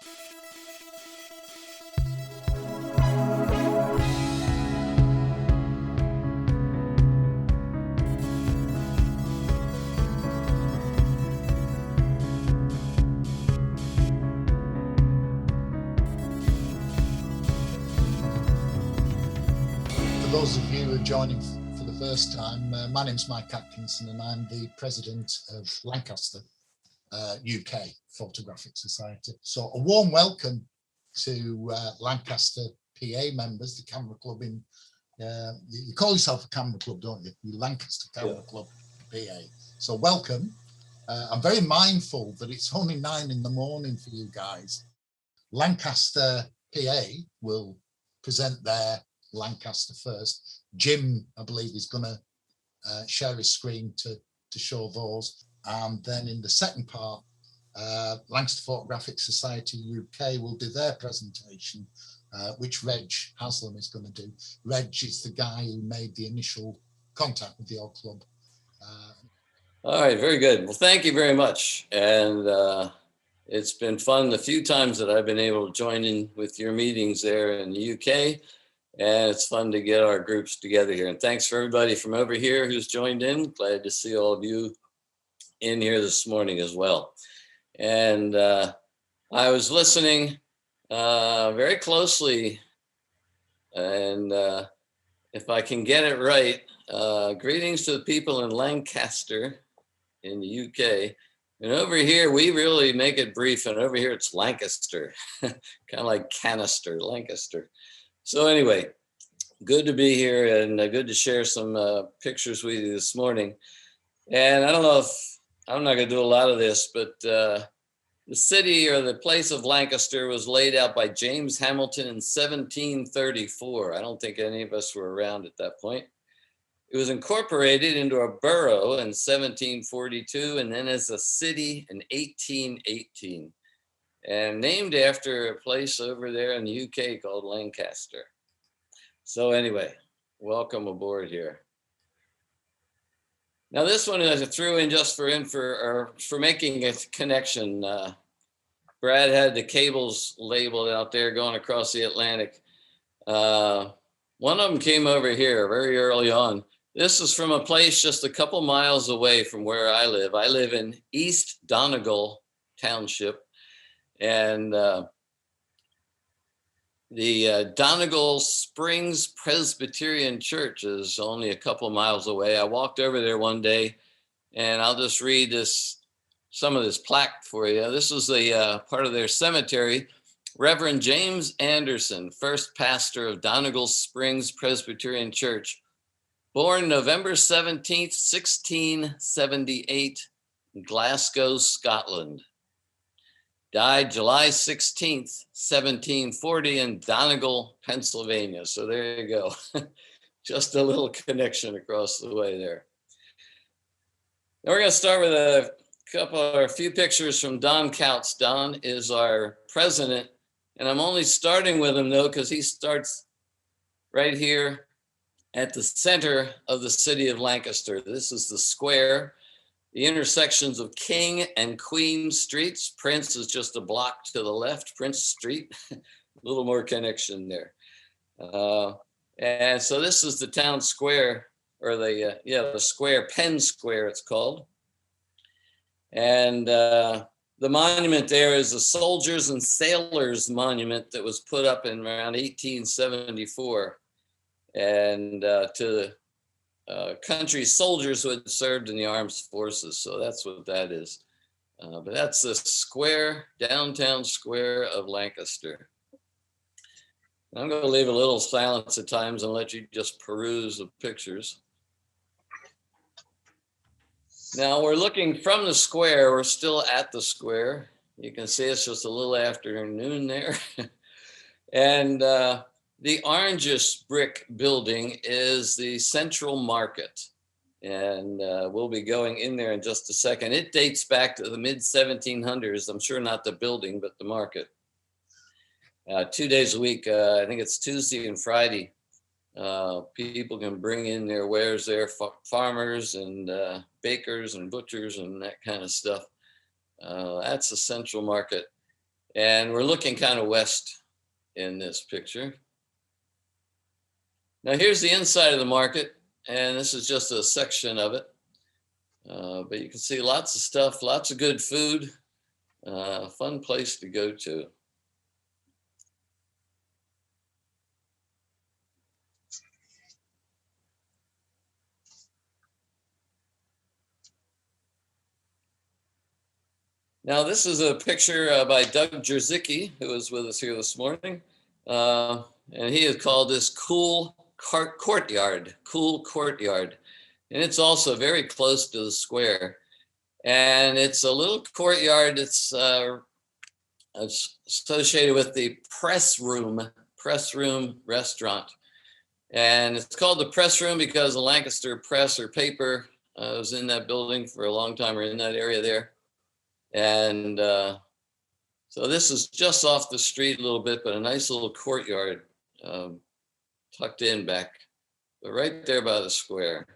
For those of you who are joining for the first time, my name's Mike Atkinson and I'm the president of Lancaster, UK Photographic Society. So a warm welcome to Lancaster PA members, the camera club in, you call yourself a camera club, don't you? You Lancaster Camera Club PA. So welcome. I'm very mindful that it's only 9 in the morning for you guys. Lancaster PA will present their Lancaster first. Jim, I believe, is going to share his screen to show those. And then in the second part, Lancaster Photographic Society UK will do their presentation, which Reg Haslam is going to do. Reg is the guy who made the initial contact with your club. All right, very good. Well, thank you very much. And it's been fun the few times that I've been able to join in with your meetings there in the UK. And it's fun to get our groups together here. And thanks for everybody from over here who's joined in. Glad to see all of you in here this morning as well. And I was listening very closely, and if I can get it right, greetings to the people in Lancaster in the UK. And over here, we really make it brief, and over here it's Lancaster, kind of like canister, Lancaster. So anyway, good to be here and good to share some pictures with you this morning. And I don't know if, I'm not going to do a lot of this, but the city or the place of Lancaster was laid out by James Hamilton in 1734. I don't think any of us were around at that point. It was incorporated into a borough in 1742 and then as a city in 1818. And named after a place over there in the UK called Lancaster. So anyway, welcome aboard here. Now this one I threw in just for making a connection. Brad had the cables labeled out there going across the Atlantic. One of them came over here very early on. This is from a place just a couple miles away from where I live. I live in East Donegal Township. And the Donegal Springs Presbyterian Church is only a couple miles away. I walked over there one day, and I'll just read some of this plaque for you. This is the part of their cemetery. Reverend James Anderson, first pastor of Donegal Springs Presbyterian Church, born November 17th, 1678, Glasgow, Scotland. Died July 16th, 1740 in Donegal, Pennsylvania. So there you go. Just a little connection across the way there. Now we're going to start with a few pictures from Don Couts. Don is our president, and I'm only starting with him though, because he starts right here at the center of the city of Lancaster. This is the square. The intersections of King and Queen Streets. Prince is just a block to the left, Prince Street. A little more connection there. And so this is the town square, or the square, Penn Square it's called. And the monument there is a Soldiers and Sailors Monument that was put up in around 1874. And to country soldiers who had served in the armed forces. So that's what that is. But that's the square, downtown square of Lancaster. I'm going to leave a little silence at times and let you just peruse the pictures. Now we're looking from the square. We're still at the square. You can see it's just a little afternoon there. And the orangish brick building is the Central Market. And we'll be going in there in just a second. It dates back to the mid-1700s. I'm sure not the building, but the market. 2 days a week, I think it's Tuesday and Friday. People can bring in their wares there, farmers and bakers and butchers and that kind of stuff. That's the Central Market. And we're looking kind of west in this picture. Now here's the inside of the market, and this is just a section of it. But you can see lots of stuff, lots of good food, fun place to go to. Now this is a picture by Doug Jerzicki, who was with us here this morning. And he has called this Cool Courtyard. And it's also very close to the square. And it's a little courtyard that's associated with the press room restaurant. And it's called the press room because the Lancaster press or paper was in that building for a long time, or in that area there. And so this is just off the street a little bit, but a nice little courtyard tucked in back, but right there by the square.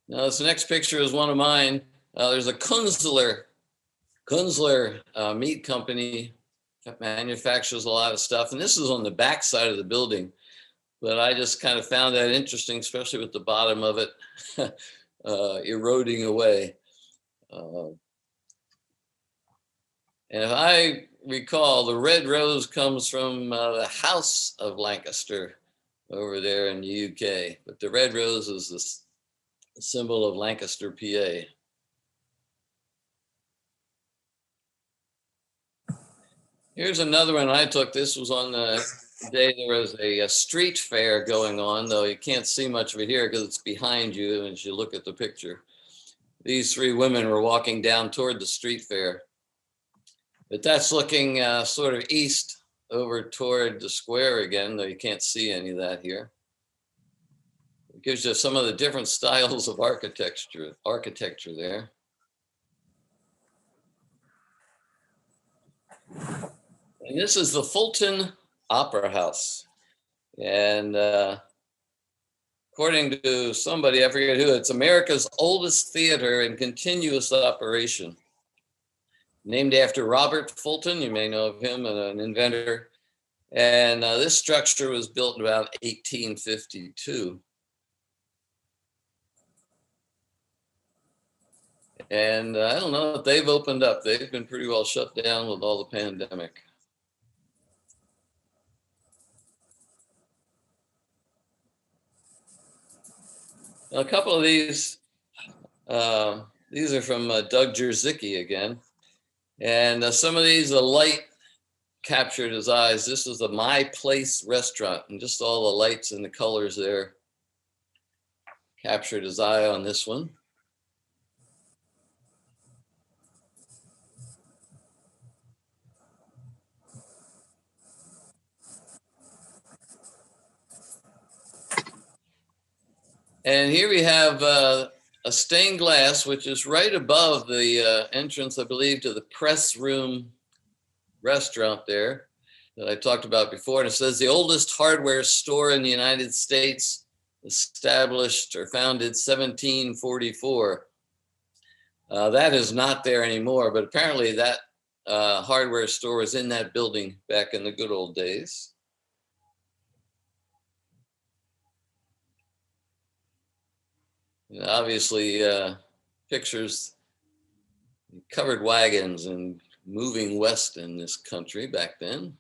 Now this next picture is one of mine. There's a Kunzler meat company that manufactures a lot of stuff. And this is on the back side of the building, but I just kind of found that interesting, especially with the bottom of it eroding away. And if I recall, the red rose comes from the House of Lancaster over there in the UK, but the red rose is the symbol of Lancaster, PA. Here's another one I took. This was on the day there was a street fair going on, though you can't see much of it here because it's behind you as you look at the picture. These three women were walking down toward the street fair. But that's looking sort of east over toward the square again, though you can't see any of that here. It gives you some of the different styles of architecture there. And this is the Fulton Opera House. And according to somebody, I forget who, it's America's oldest theater in continuous operation. Named after Robert Fulton, you may know of him, an inventor. And this structure was built in about 1852. And I don't know if they've opened up. They've been pretty well shut down with all the pandemic. Now, a couple of these are from Doug Jerzicki again. And some of these, the light captured his eyes. This is the My Place restaurant, and just all the lights and the colors there captured his eye on this one. And here we have a stained glass, which is right above the entrance, I believe, to the press room restaurant there that I talked about before. And it says the oldest hardware store in the United States, established or founded 1744. That is not there anymore, but apparently that hardware store was in that building back in the good old days. And obviously, pictures, covered wagons and moving west in this country back then.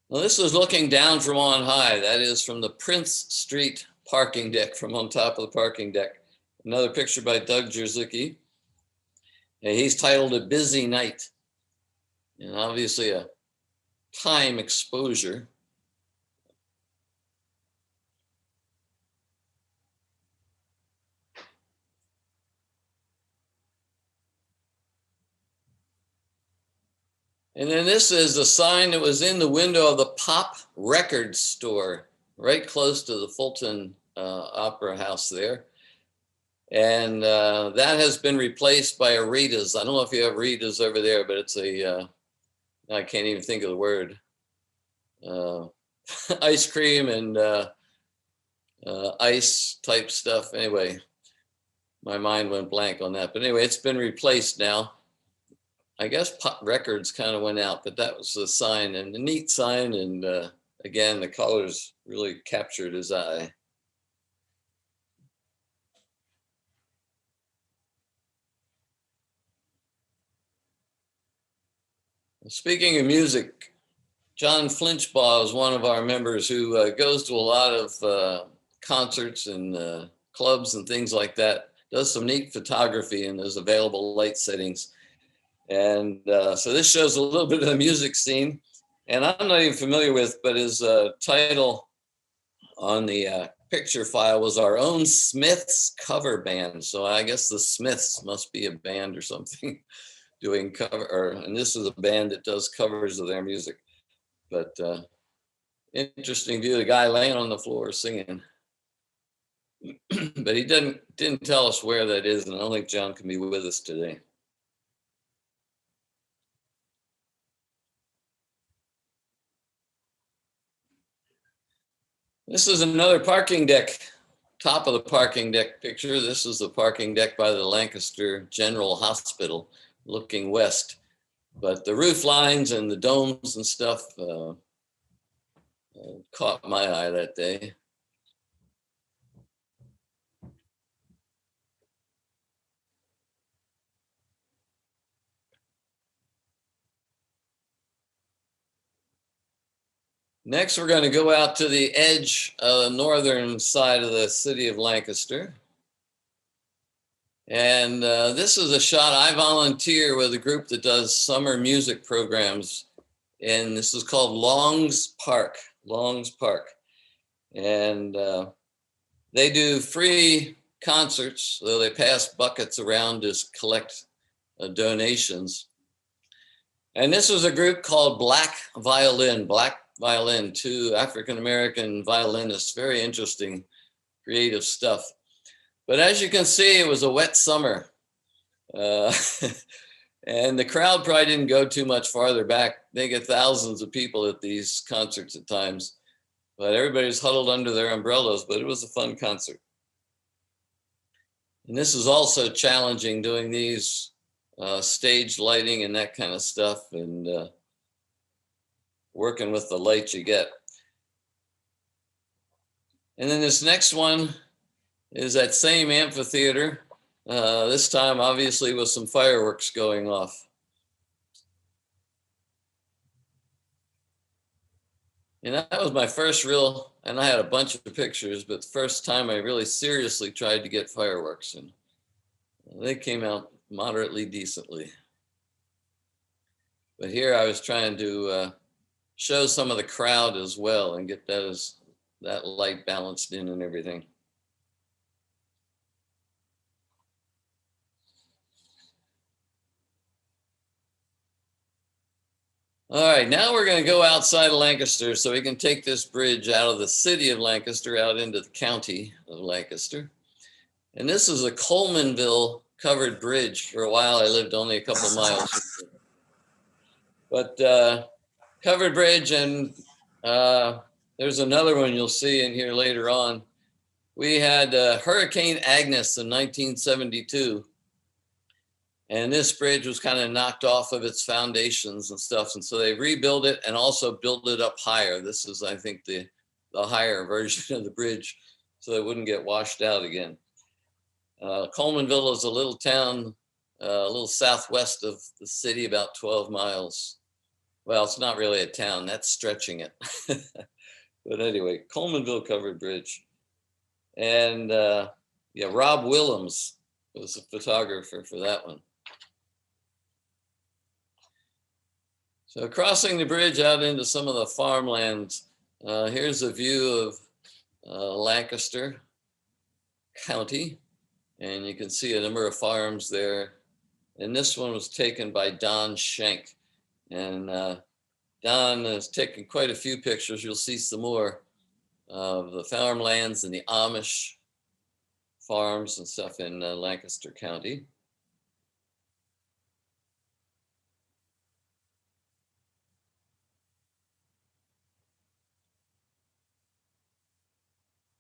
Well, this was looking down from on high. That is from the Prince Street parking deck, from on top of the parking deck. Another picture by Doug Jerzicki. And he's titled A Busy Night. And obviously a time exposure. And then this is a sign that was in the window of the Pop Record Store, right close to the Fulton Opera House there. And that has been replaced by a Rita's. I don't know if you have Rita's over there, but it's a, I can't even think of the word. Ice cream and ice type stuff. Anyway, my mind went blank on that. But anyway, it's been replaced now. I guess pop records kind of went out, but that was a sign, and a neat sign. And again, the colors really captured his eye. Speaking of music, John Flinchbaugh is one of our members who goes to a lot of concerts and clubs and things like that, does some neat photography in those available light settings. And so this shows a little bit of the music scene. And I'm not even familiar with, but his title on the picture file was Our Own Smiths Cover Band. So I guess the Smiths must be a band or something doing cover, and this is a band that does covers of their music. But interesting view, the guy laying on the floor singing. But he didn't tell us where that is, and I don't think John can be with us today. This is another parking deck, top of the parking deck picture. This is the parking deck by the Lancaster General Hospital, looking west. But the roof lines and the domes and stuff caught my eye that day. Next, we're going to go out to the edge of the northern side of the city of Lancaster. And this is a shot. I volunteer with a group that does summer music programs. And this is called Long's Park. And they do free concerts, though they pass buckets around to collect donations. And this was a group called Black Violin, two African-American violinists, very interesting, creative stuff. But as you can see, it was a wet summer. And the crowd probably didn't go too much farther back. They get thousands of people at these concerts at times, but everybody's huddled under their umbrellas, but it was a fun concert. And this is also challenging, doing these stage lighting and that kind of stuff, and working with the light you get. And then this next one is that same amphitheater, this time obviously with some fireworks going off. And that was my first real, and I had a bunch of pictures, but the first time I really seriously tried to get fireworks, and they came out moderately decently. But here I was trying to show some of the crowd as well and get that light balanced in and everything. All right, now we're going to go outside of Lancaster so we can take this bridge out of the city of Lancaster out into the county of Lancaster. And this is a Colemanville covered bridge. For a while, I lived only a couple miles. But covered bridge, and there's another one you'll see in here later on. We had Hurricane Agnes in 1972. And this bridge was kind of knocked off of its foundations and stuff. And so they rebuilt it and also built it up higher. This is, I think, the higher version of the bridge, so it wouldn't get washed out again. Colemanville is a little town, a little southwest of the city, about 12 miles. Well, it's not really a town, that's stretching it. But anyway, Colemanville covered bridge. And yeah, Rob Willems was a photographer for that one. So crossing the bridge out into some of the farmlands, here's a view of Lancaster County, and you can see a number of farms there. And this one was taken by Don Schenk. And Don has taken quite a few pictures. You'll see some more of the farmlands and the Amish farms and stuff in Lancaster County.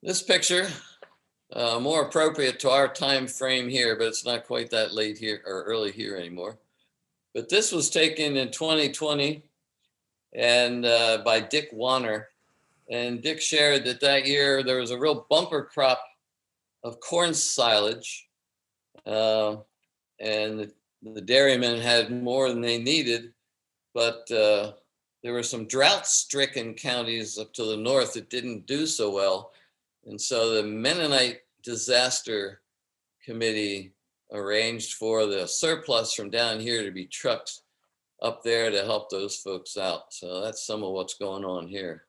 This picture more appropriate to our time frame here, but it's not quite that late here or early here anymore. But this was taken in 2020 and by Dick Wanner. And Dick shared that that year there was a real bumper crop of corn silage, and the dairymen had more than they needed, but there were some drought-stricken counties up to the north that didn't do so well. And so the Mennonite Disaster Committee arranged for the surplus from down here to be trucked up there to help those folks out. So that's some of what's going on here.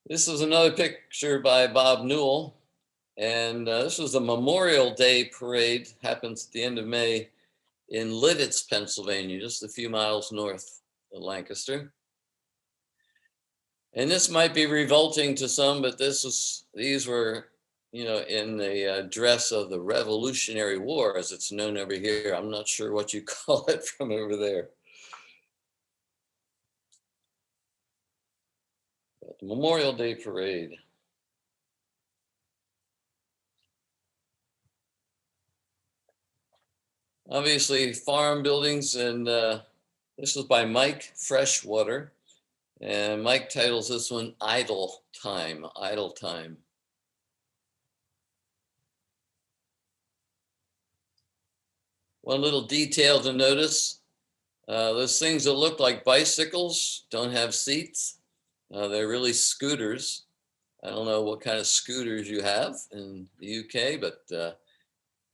This is another picture by Bob Newell. And this was a Memorial Day parade, happens at the end of May in Lidditz, Pennsylvania, just a few miles north of Lancaster. And this might be revolting to some, but these were, in the dress of the Revolutionary War, as it's known over here. I'm not sure what you call it from over there. But the Memorial Day parade. Obviously, farm buildings, and this was by Mike Freshwater. And Mike titles this one Idle Time, Idle Time. One little detail to notice, those things that look like bicycles don't have seats. They're really scooters. I don't know what kind of scooters you have in the UK, but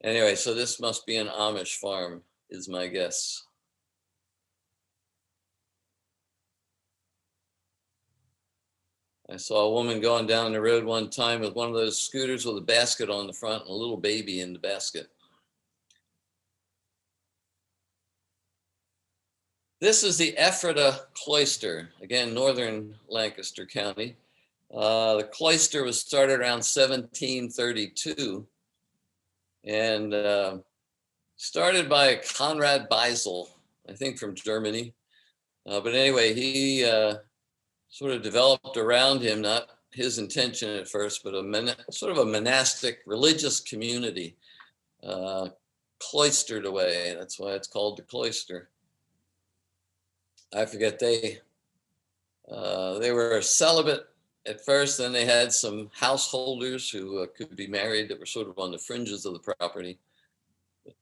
anyway, so this must be an Amish farm, is my guess. I saw a woman going down the road one time with one of those scooters with a basket on the front and a little baby in the basket. This is the Ephrata Cloister, again, northern Lancaster County. The cloister was started around 1732 and started by Conrad Beisel, I think from Germany. But anyway, he sort of developed around him, not his intention at first, but sort of a monastic religious community, cloistered away. That's why it's called the cloister. I forget, they were celibate at first, then they had some householders who could be married that were sort of on the fringes of the property.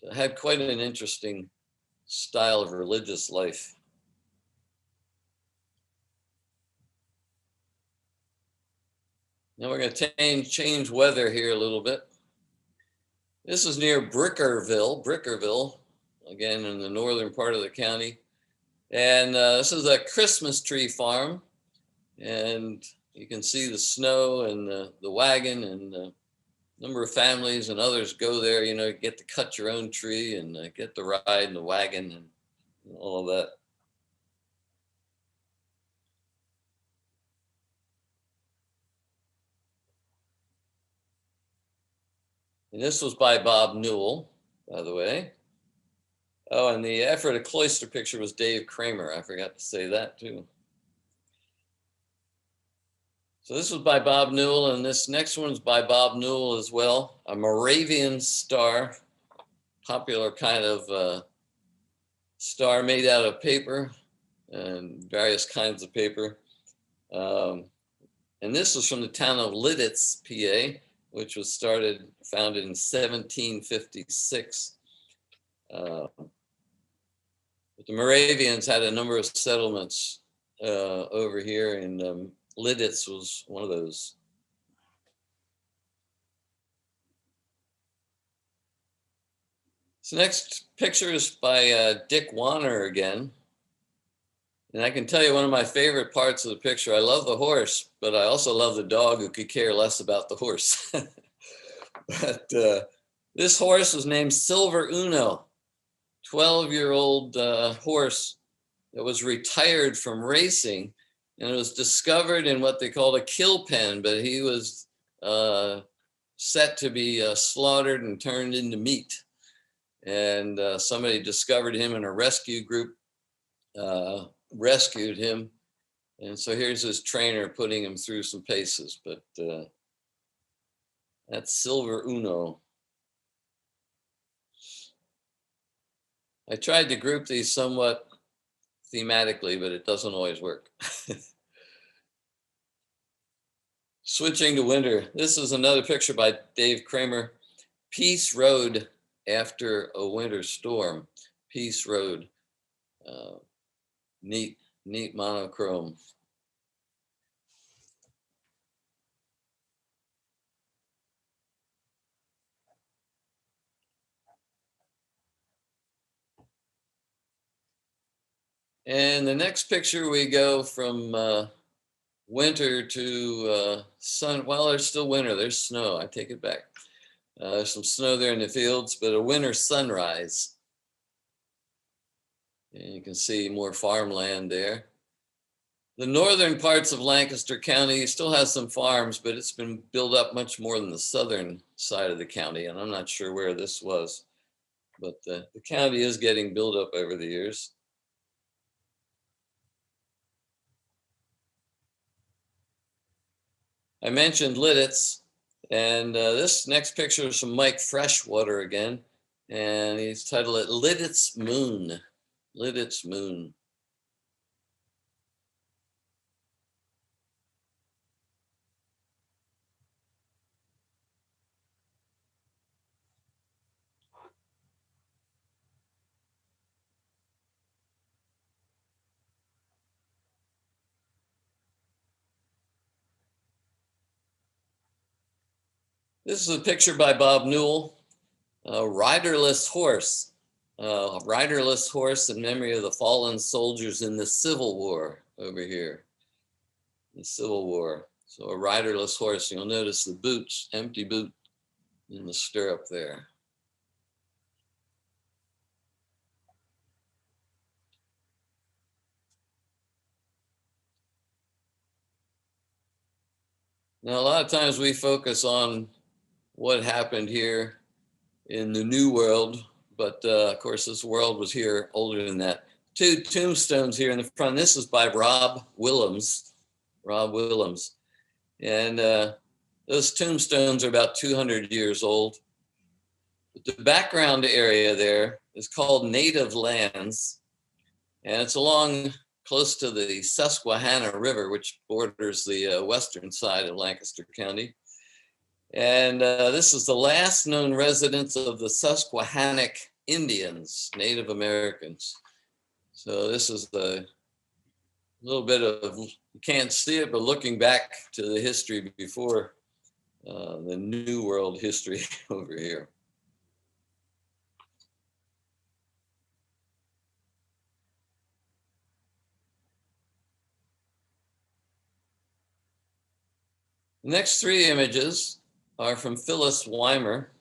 But had quite an interesting style of religious life. Now we're going to change weather here a little bit. This is near Brickerville, again in the northern part of the county. And this is a Christmas tree farm. And you can see the snow and the wagon, and a number of families and others go there, get to cut your own tree and get to ride in the wagon and all of that. And this was by Bob Newell, by the way. Oh, and the Ephrata Cloister picture was Dave Kramer. I forgot to say that too. So this was by Bob Newell, and this next one's by Bob Newell as well. A Moravian star, popular kind of star made out of paper and various kinds of paper. And this was from the town of Lidditz, PA, which was founded in 1756. But the Moravians had a number of settlements over here, and Lidditz was one of those. So next picture is by Dick Wanner again. And I can tell you one of my favorite parts of the picture, I love the horse, but I also love the dog who could care less about the horse. But this horse was named Silver Uno, 12-year-old horse that was retired from racing, and it was discovered in what they called a kill pen, but he was set to be slaughtered and turned into meat. And somebody discovered him in a rescue group rescued him. And so here's his trainer putting him through some paces, but that's Silver Uno. I tried to group these somewhat thematically, but it doesn't always work. Switching to winter. This is another picture by Dave Kramer. Peace Road after a winter storm. Peace Road. Neat monochrome. And the next picture, we go from winter to sun. Well, there's still winter. There's snow. I take it back. There's some snow there in the fields, but a winter sunrise. And you can see more farmland there. The northern parts of Lancaster County still has some farms, but it's been built up much more than the southern side of the county. And I'm not sure where this was, but the county is getting built up over the years. I mentioned Lidditz, and this next picture is from Mike Freshwater again, and he's titled it Lidditz Moon. Lidditz Moon. This is a picture by Bob Newell, a riderless horse. Riderless horse in memory of the fallen soldiers in the Civil War over here. The Civil War. So a riderless horse. You'll notice the boots, empty boot in the stirrup there. Now, a lot of times we focus on what happened here in the New World, but of course this world was here older than that. Two tombstones here in the front. This is by Rob Willems. And those tombstones are about 200 years old. But the background area there is called Native Lands, and it's along close to the Susquehanna River, which borders the western side of Lancaster County. And this is the last known residence of the Susquehannock Indians, Native Americans. So this is a little bit of, you can't see it, but looking back to the history before the New World history over here. The next three images are from Phyllis Weimer.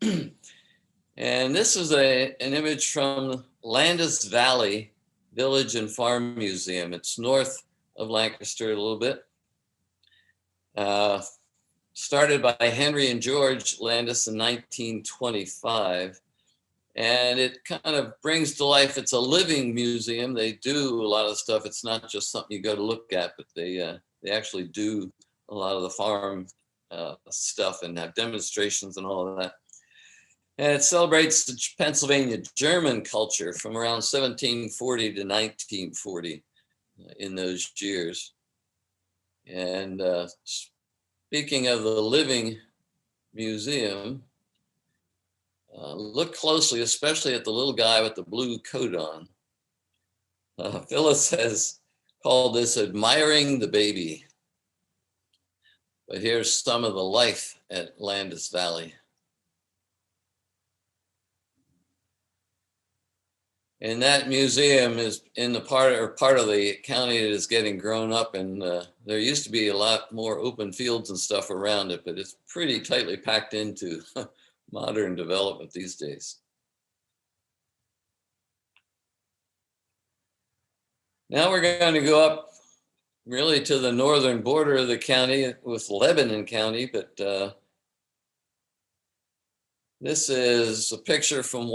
And this is an image from Landis Valley Village and Farm Museum. It's north of Lancaster a little bit. Started by Henry and George Landis in 1925. And it kind of brings to life, it's a living museum. They do a lot of stuff. It's not just something you go to look at, but they actually do a lot of the farm stuff and have demonstrations and all of that. And it celebrates the Pennsylvania German culture from around 1740 to 1940 in those years. And speaking of the living museum, look closely, especially at the little guy with the blue coat on. Phyllis has called this admiring the baby. But here's some of the life at Landis Valley. And that museum is in the part of the county that is getting grown up, and there used to be a lot more open fields and stuff around it, but it's pretty tightly packed into modern development these days. Now we're going to go up really to the northern border of the county with Lebanon County, but This is a picture from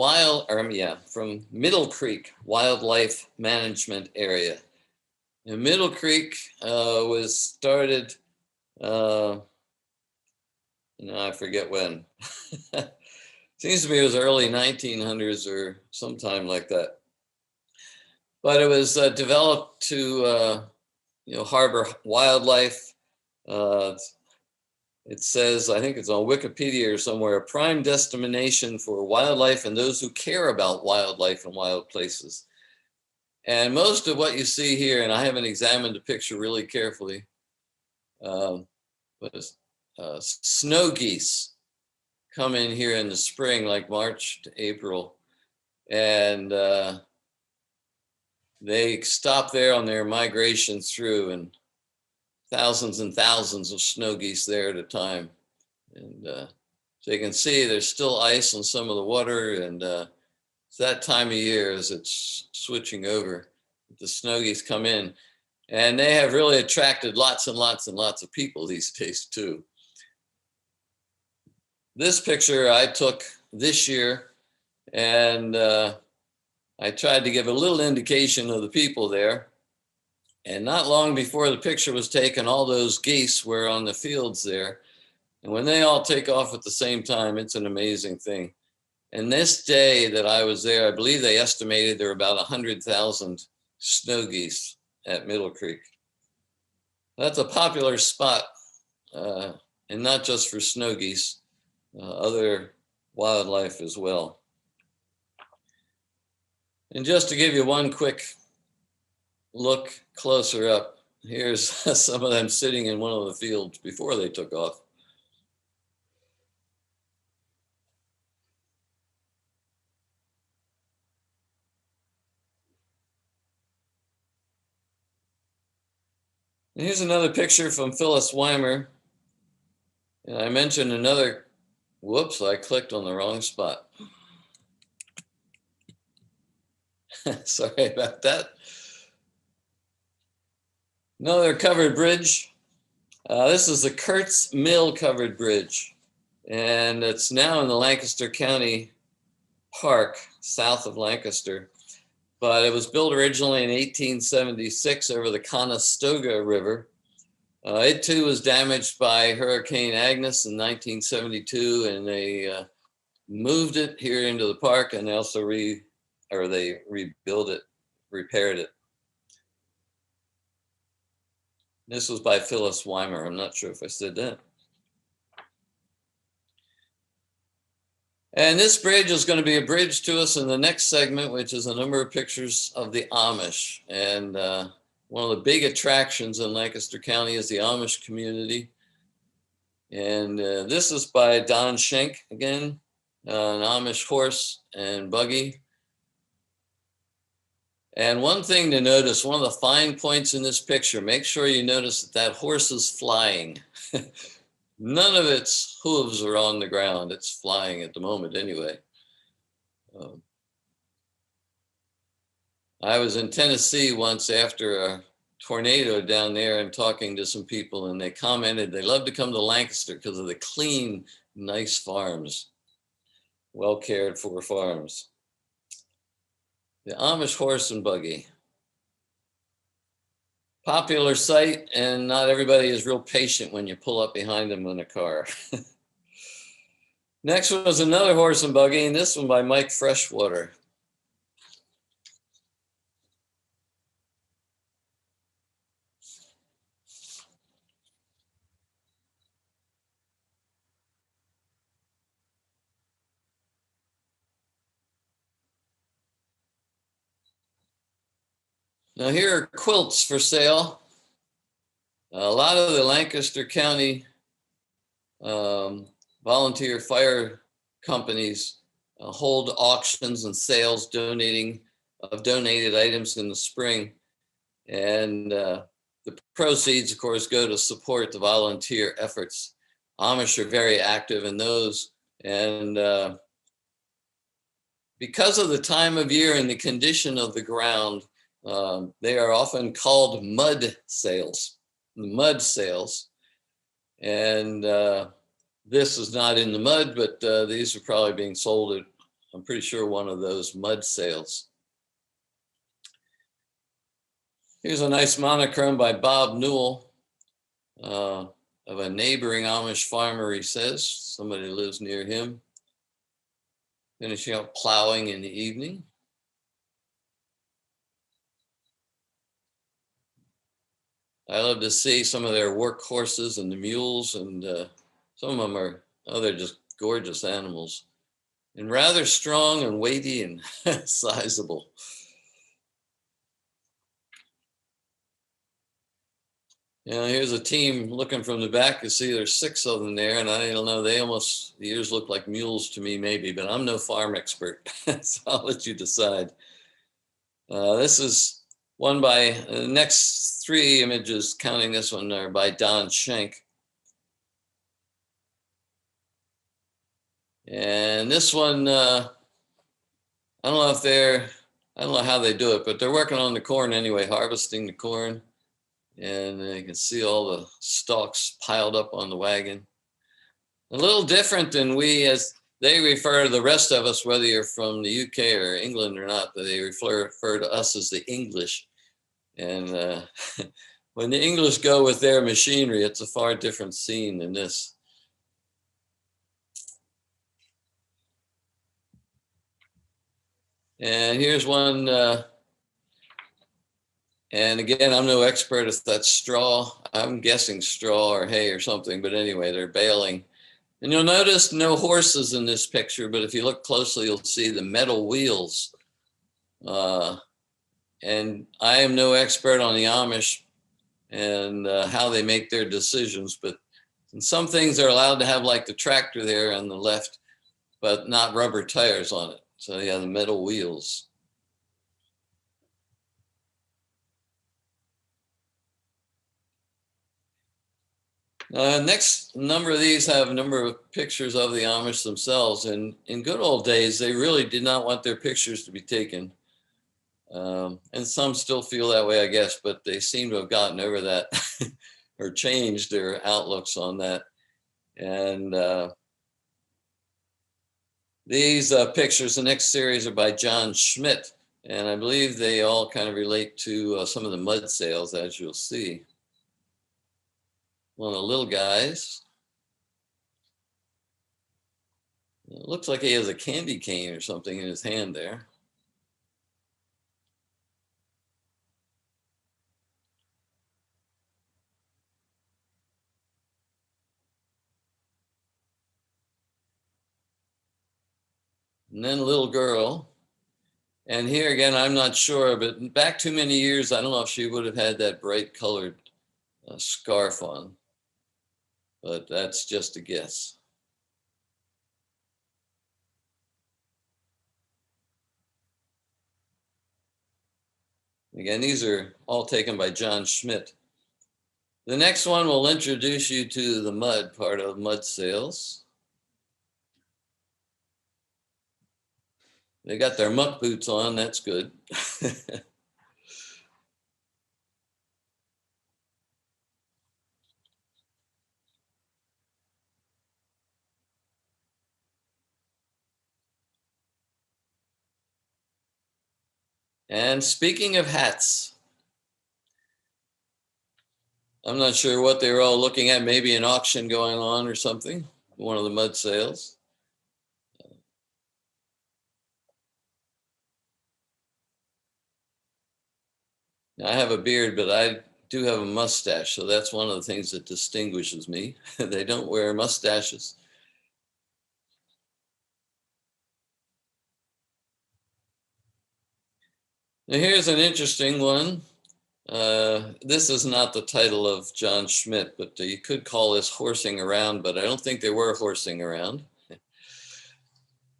from Middle Creek Wildlife Management Area. And Middle Creek was started, I forget when. Seems to me it was early 1900s or sometime like that. But it was developed to, harbor wildlife. It says, I think it's on Wikipedia or somewhere, a prime destination for wildlife and those who care about wildlife and wild places. And most of what you see here, and I haven't examined the picture really carefully, but snow geese come in here in the spring, like March to April, and they stop there on their migration through, and thousands of snow geese there at a time. And so you can see there's still ice on some of the water, and it's that time of year as it's switching over. The snow geese come in, and they have really attracted lots and lots and lots of people these days too. This picture I took this year, and I tried to give a little indication of the people there. And not long before the picture was taken, all those geese were on the fields there. And when they all take off at the same time, it's an amazing thing. And this day that I was there, I believe they estimated there were about 100,000 snow geese at Middle Creek. That's a popular spot, and not just for snow geese, other wildlife as well. And just to give you one quick look closer up, here's some of them sitting in one of the fields before they took off. And here's another picture from Phyllis Weimer. And I mentioned another, whoops, I clicked on the wrong spot. Sorry about that. Another covered bridge. This is the Kurtz Mill covered bridge. And it's now in the Lancaster County Park, south of Lancaster. But it was built originally in 1876 over the Conestoga River. It too was damaged by Hurricane Agnes in 1972, and they moved it here into the park, and they also they rebuilt it, repaired it. This was by Phyllis Weimer. I'm not sure if I said that. And this bridge is going to be a bridge to us in the next segment, which is a number of pictures of the Amish. And one of the big attractions in Lancaster County is the Amish community. And this is by Don Schenk, again, an Amish horse and buggy. And one thing to notice, one of the fine points in this picture, make sure you notice that that horse is flying. None of its hooves are on the ground. It's flying at the moment anyway. I was in Tennessee once after a tornado down there and talking to some people, and they commented they love to come to Lancaster because of the clean, nice farms, well cared for farms. The Amish horse and buggy. Popular sight, and not everybody is real patient when you pull up behind them in a car. Next one was another horse and buggy, and this one by Mike Freshwater. Now here are quilts for sale. A lot of the Lancaster County volunteer fire companies hold auctions and sales donated items in the spring. And the proceeds, of course, go to support the volunteer efforts. Amish are very active in those. And because of the time of year and the condition of the ground, they are often called mud sales. And This is not in the mud, but these are probably being sold at, I'm pretty sure, one of those mud sales. Here's a nice monochrome by Bob Newell of a neighboring Amish farmer, he says. Somebody lives near him. Finishing up plowing in the evening. I love to see some of their work horses and the mules, and some of them are, oh, they're just gorgeous animals and rather strong and weighty and sizable. You know, here's a team looking from the back. You see there's 6 of them there, and I don't know, they almost, the ears look like mules to me maybe, but I'm no farm expert, so I'll let you decide. This is one by, the next 3 images, counting this one, are by Don Schenk. And this one, I don't know if they're, I don't know how they do it, but they're working on the corn anyway, harvesting the corn. And you can see all the stalks piled up on the wagon. A little different than we, as they refer to the rest of us, whether you're from the UK or England or not, but they refer to us as the English. And when the English go with their machinery, it's a far different scene than this. And here's one, and again, I'm no expert if that's straw. I'm guessing straw or hay or something, but anyway, they're baling. And you'll notice no horses in this picture, but if you look closely, you'll see the metal wheels. And I am no expert on the Amish and how they make their decisions, but some things are allowed to have, like the tractor there on the left, but not rubber tires on it. So yeah, the metal wheels. Next number of these have a number of pictures of the Amish themselves. And in good old days, they really did not want their pictures to be taken. And some still feel that way, I guess, but they seem to have gotten over that or changed their outlooks on that. And these pictures, the next series, are by John Schmidt. And I believe they all kind of relate to some of the mud sales, as you'll see. One of the little guys. It looks like he has a candy cane or something in his hand there. And then a little girl. And here again, I'm not sure, but back too many years, I don't know if she would have had that bright colored scarf on, but that's just a guess. Again, these are all taken by John Schmidt. The next one will introduce you to the mud part of mud sales. They got their muck boots on, that's good. And speaking of hats, I'm not sure what they were all looking at, maybe an auction going on or something, one of the mud sales. Now, I have a beard, but I do have a mustache, so that's one of the things that distinguishes me. They don't wear mustaches. Now, here's an interesting one. This is not the title of John Schmidt, but you could call this horsing around, but I don't think they were horsing around.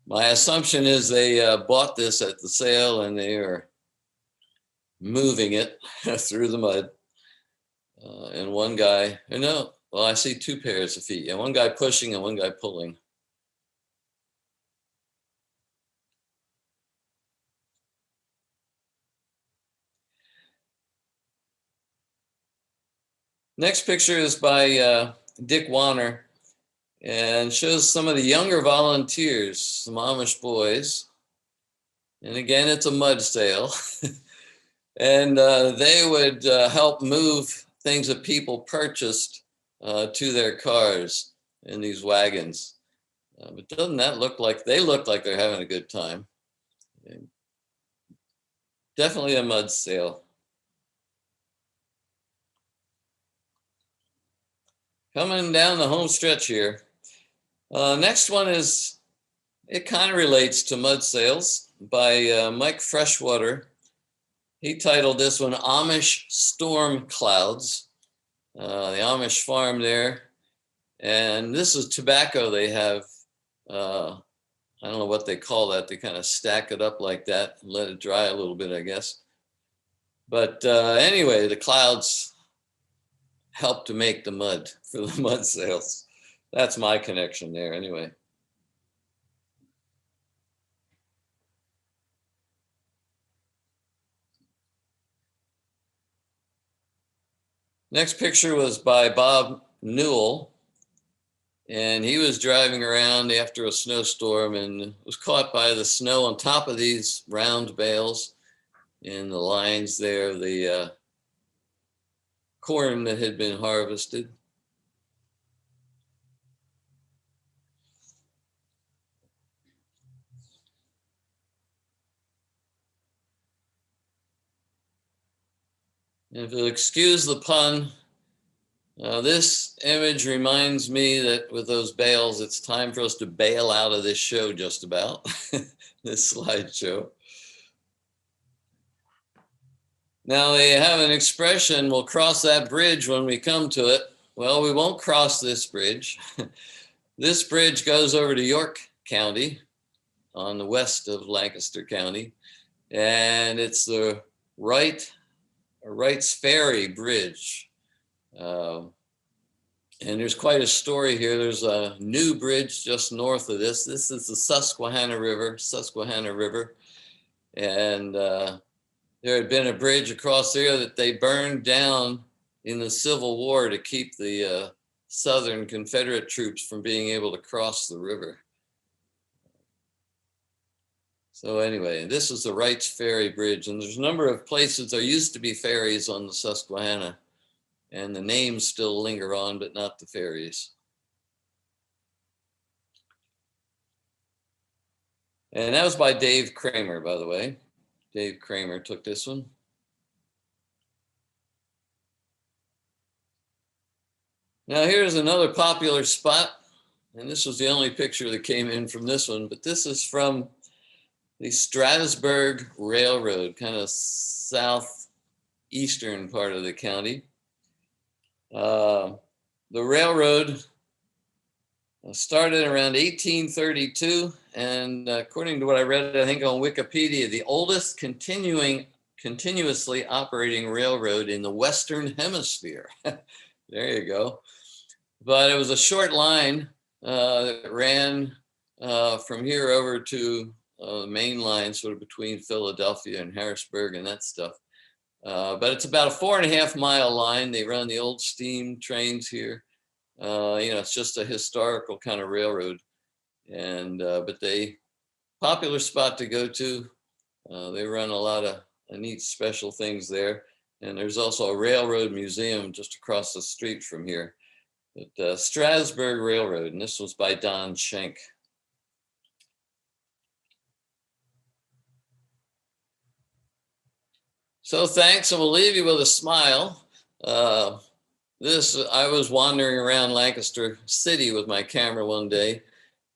My assumption is they bought this at the sale and they are moving it through the mud. And one guy, no, well, I see 2 pairs of feet. Yeah, one guy pushing and one guy pulling. Next picture is by Dick Wanner. and shows some of the younger volunteers, some Amish boys. And again, it's a mud sale. And they would help move things that people purchased to their cars in these wagons. But doesn't that look like they look like they're having a good time? And definitely a mud sale. Coming down the home stretch here. Next one is, it kind of relates to mud sales, by Mike Freshwater. He titled this one Amish Storm Clouds. The Amish farm there. And this is tobacco they have. I don't know what they call that. They kind of stack it up like that and let it dry a little bit, I guess. But anyway, the clouds help to make the mud for the mud sales. That's my connection there anyway. Next picture was by Bob Newell, and he was driving around after a snowstorm and was caught by the snow on top of these round bales in the lines there, the corn that had been harvested. And if you'll excuse the pun, this image reminds me that with those bales, it's time for us to bail out of this show just about, this slideshow. Now they have an expression, we'll cross that bridge when we come to it. Well, we won't cross this bridge. This bridge goes over to York County on the west of Lancaster County, and it's the Wright's Ferry Bridge. And there's quite a story here. There's a new bridge just north of this. This is the Susquehanna River. And there had been a bridge across there that they burned down in the Civil War to keep the Southern Confederate troops from being able to cross the river. So anyway, this is the Wright's Ferry Bridge, and there's a number of places, there used to be ferries on the Susquehanna, and the names still linger on, but not the ferries. And that was by Dave Kramer, by the way. Dave Kramer took this one. Now here's another popular spot, and this was the only picture that came in from this one, but this is from the Strasburg Railroad, kind of southeastern part of the county. The railroad started around 1832, and according to what I read, I think on Wikipedia, the oldest continuously operating railroad in the Western Hemisphere. There you go. But it was a short line that ran from here over to the main line, sort of between Philadelphia and Harrisburg and that stuff. But it's about a 4.5 mile line. They run the old steam trains here. It's just a historical kind of railroad. And but popular spot to go to. They run a lot of neat special things there. And there's also a railroad museum just across the street from here. At Strasburg Railroad, and this was by Don Schenck. So thanks, and we'll leave you with a smile. I was wandering around Lancaster City with my camera one day,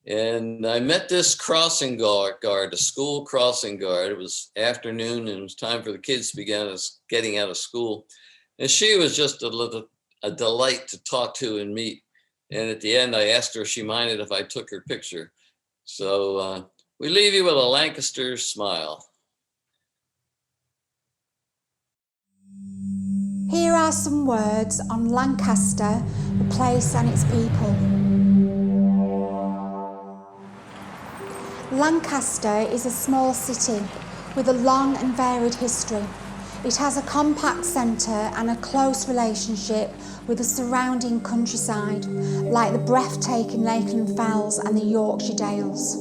and I met this crossing guard, a school crossing guard. It was afternoon, and it was time for the kids to begin getting out of school. And she was just a delight to talk to and meet. And at the end, I asked her if she minded if I took her picture. So we leave you with a Lancaster smile. Here are some words on Lancaster, the place and its people. Lancaster is a small city with a long and varied history. It has a compact centre and a close relationship with the surrounding countryside, like the breathtaking Lakeland Fells and the Yorkshire Dales.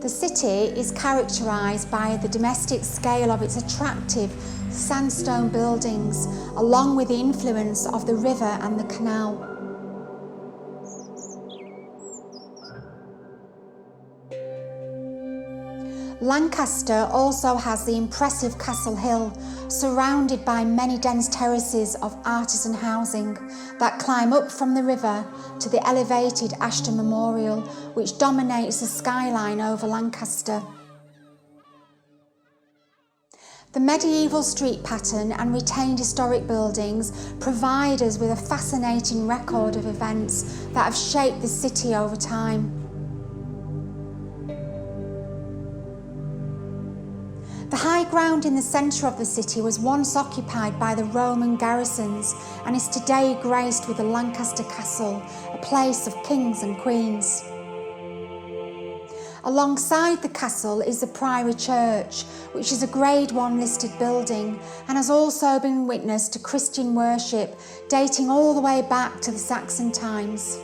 The city is characterised by the domestic scale of its attractive sandstone buildings, along with the influence of the river and the canal. Lancaster also has the impressive Castle Hill, surrounded by many dense terraces of artisan housing that climb up from the river to the elevated Ashton Memorial, which dominates the skyline over Lancaster. The medieval street pattern and retained historic buildings provide us with a fascinating record of events that have shaped the city over time. The high ground in the centre of the city was once occupied by the Roman garrisons and is today graced with the Lancaster Castle, a place of kings and queens. Alongside the castle is the Priory Church, which is a Grade 1 listed building and has also been witness to Christian worship dating all the way back to the Saxon times.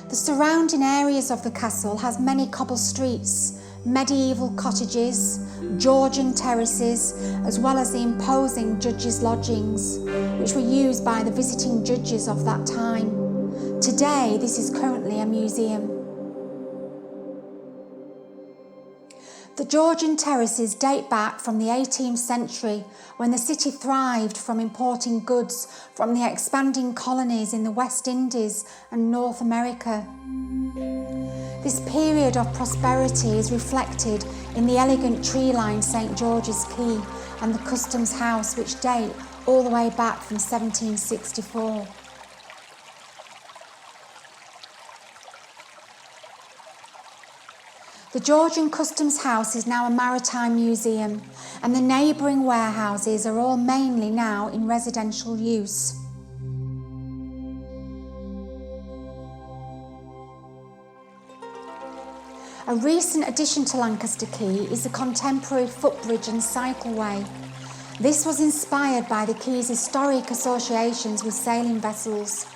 The surrounding areas of the castle has many cobble streets, medieval cottages, Georgian terraces, as well as the imposing judges' lodgings, which were used by the visiting judges of that time. Today, this is currently a museum. The Georgian terraces date back from the 18th century, when the city thrived from importing goods from the expanding colonies in the West Indies and North America. This period of prosperity is reflected in the elegant tree-lined St George's Quay and the Customs House, which date all the way back from 1764. The Georgian Customs House is now a maritime museum, and the neighbouring warehouses are all mainly now in residential use. A recent addition to Lancaster Quay is the contemporary footbridge and cycleway. This was inspired by the quay's historic associations with sailing vessels.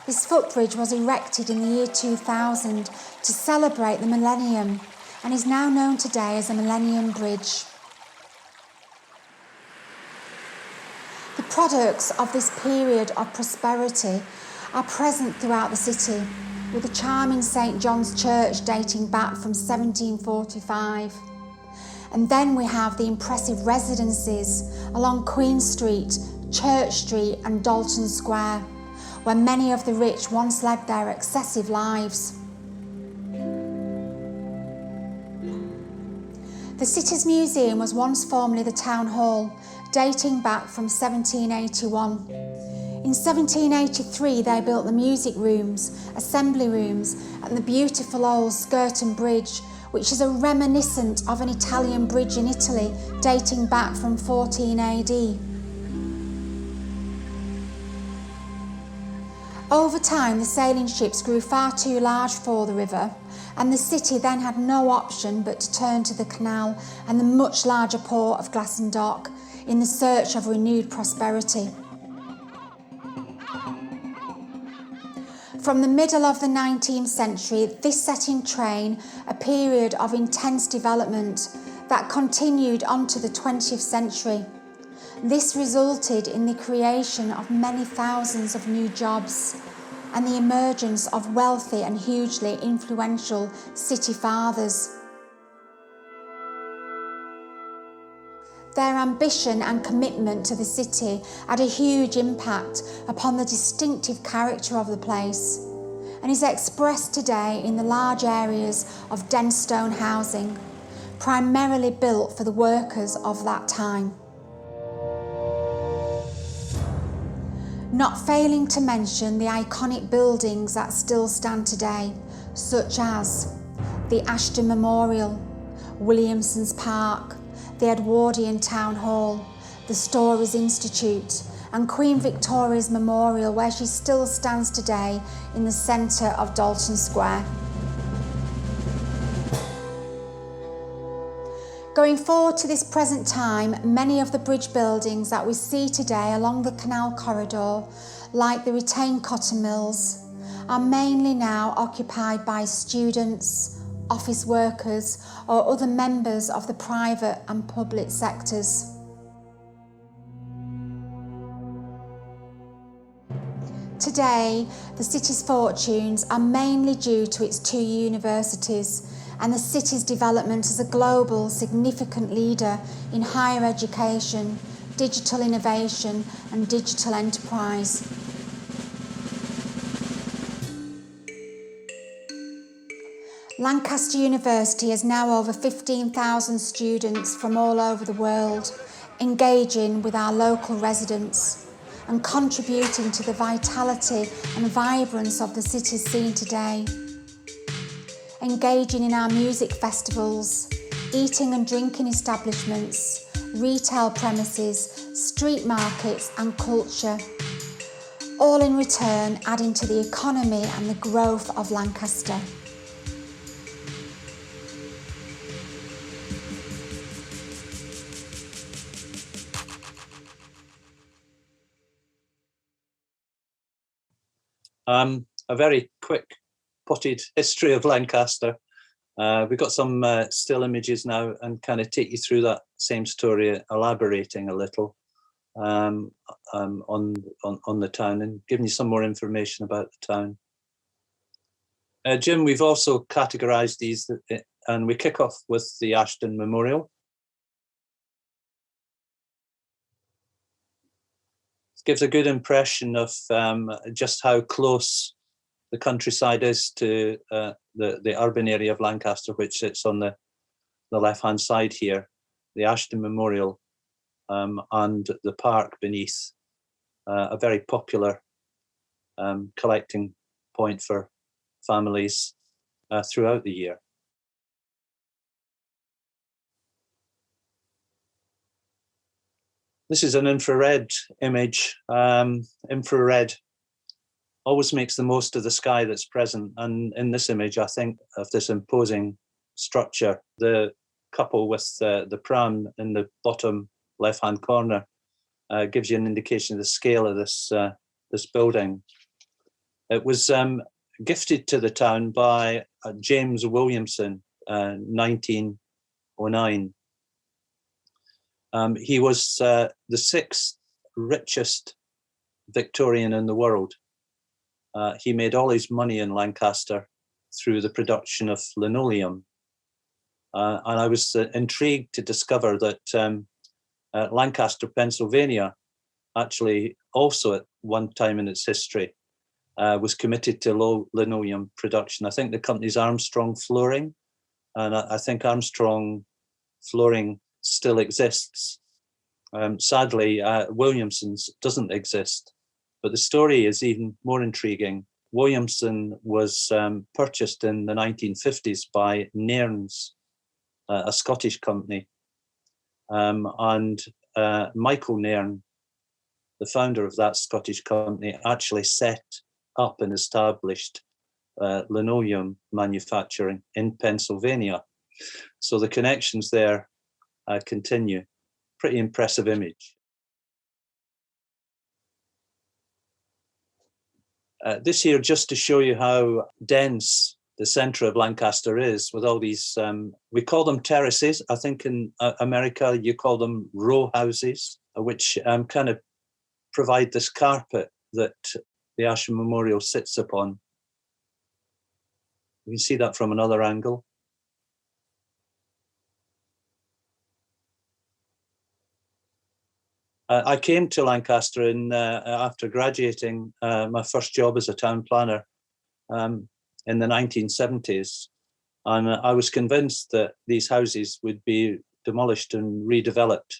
This footbridge was erected in the year 2000 to celebrate the millennium and is now known today as the Millennium Bridge. The products of this period of prosperity are present throughout the city, with the charming St John's Church dating back from 1745. And then we have the impressive residences along Queen Street, Church Street and Dalton Square, where many of the rich once led their excessive lives. The city's museum was once formerly the town hall, dating back from 1781. In 1783 they built the music rooms, assembly rooms and the beautiful old Skirton Bridge, which is a reminiscent of an Italian bridge in Italy dating back from 14 AD. Over time, the sailing ships grew far too large for the river, and the city then had no option but to turn to the canal and the much larger port of Glastondock in the search of renewed prosperity. From the middle of the 19th century, this set in train a period of intense development that continued onto the 20th century. This resulted in the creation of many thousands of new jobs and the emergence of wealthy and hugely influential city fathers. Their ambition and commitment to the city had a huge impact upon the distinctive character of the place and is expressed today in the large areas of dense stone housing, primarily built for the workers of that time. Not failing to mention the iconic buildings that still stand today, such as the Ashton Memorial, Williamson's Park, the Edwardian Town Hall, the Stories Institute, and Queen Victoria's Memorial, where she still stands today in the centre of Dalton Square. Going forward to this present time, many of the bridge buildings that we see today along the canal corridor, like the retained cotton mills, are mainly now occupied by students, office workers, or other members of the private and public sectors. Today, the city's fortunes are mainly due to its 2 universities and the city's development as a global significant leader in higher education, digital innovation and digital enterprise. Lancaster University has now over 15,000 students from all over the world, engaging with our local residents and contributing to the vitality and vibrance of the city's scene today. Engaging in our music festivals, eating and drinking establishments, retail premises, street markets and culture, all in return adding to the economy and the growth of Lancaster. A very quick potted history of Lancaster. We've got some still images now and kind of take you through that same story, elaborating a little on the town and giving you some more information about the town. Jim, we've also categorized these and we kick off with the Ashton Memorial. It gives a good impression of just how close the countryside is to the urban area of Lancaster, which sits on the left-hand side here, the Ashton Memorial, and the park beneath, a very popular collecting point for families throughout the year. This is an infrared image. Infrared always makes the most of the sky that's present. And in this image, I think of this imposing structure, the couple with the pram in the bottom left-hand corner gives you an indication of the scale of this building. It was gifted to the town by James Williamson, 1909. He was the 6th richest Victorian in the world. He made all his money in Lancaster through the production of linoleum. And I was intrigued to discover that Lancaster, Pennsylvania, actually also at one time in its history, was committed to low linoleum production. I think the company's Armstrong Flooring, and I think Armstrong Flooring still exists. Sadly, Williamson's doesn't exist, but the story is even more intriguing. Williamson was purchased in the 1950s by Nairns, a Scottish company, and Michael Nairn, the founder of that Scottish company, actually set up and established linoleum manufacturing in Pennsylvania. So the connections there continue. Pretty impressive image. This here, just to show you how dense the centre of Lancaster is, with all these, we call them terraces. I think in America you call them row houses, which kind of provide this carpet that the Ashton Memorial sits upon. You can see that from another angle. I came to Lancaster after graduating my first job as a town planner in the 1970s. And I was convinced that these houses would be demolished and redeveloped.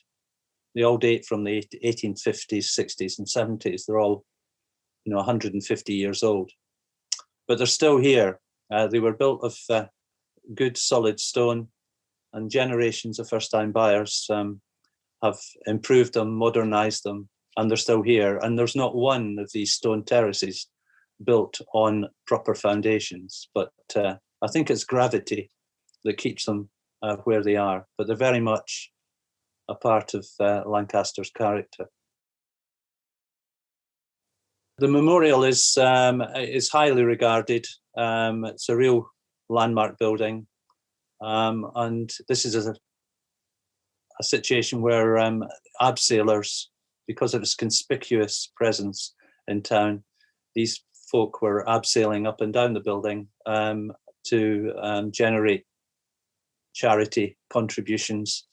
They all date from the 1850s, 60s and 70s. They're all, 150 years old. But they're still here. They were built of good solid stone, and generations of first-time buyers have improved them, modernized them, and they're still here. And there's not one of these stone terraces built on proper foundations, but I think it's gravity that keeps them where they are, but they're very much a part of Lancaster's character. The memorial is highly regarded. It's a real landmark building, and this is a situation where abseilers, because of its conspicuous presence in town, these folk were abseiling up and down the building to generate charity contributions.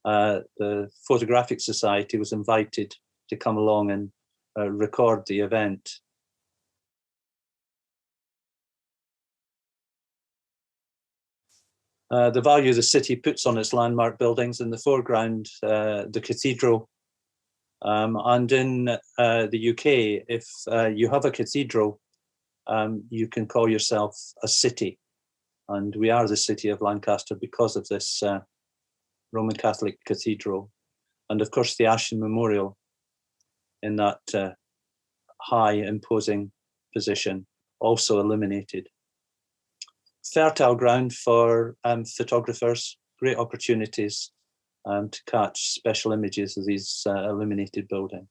The Photographic Society was invited to come along and record the event. The value the city puts on its landmark buildings, in the foreground, the cathedral. And in the UK, if you have a cathedral, you can call yourself a city. And we are the city of Lancaster because of this Roman Catholic cathedral. And of course, the Ashen Memorial in that high, imposing position, also illuminated. Fertile ground for photographers, great opportunities to catch special images of these illuminated buildings.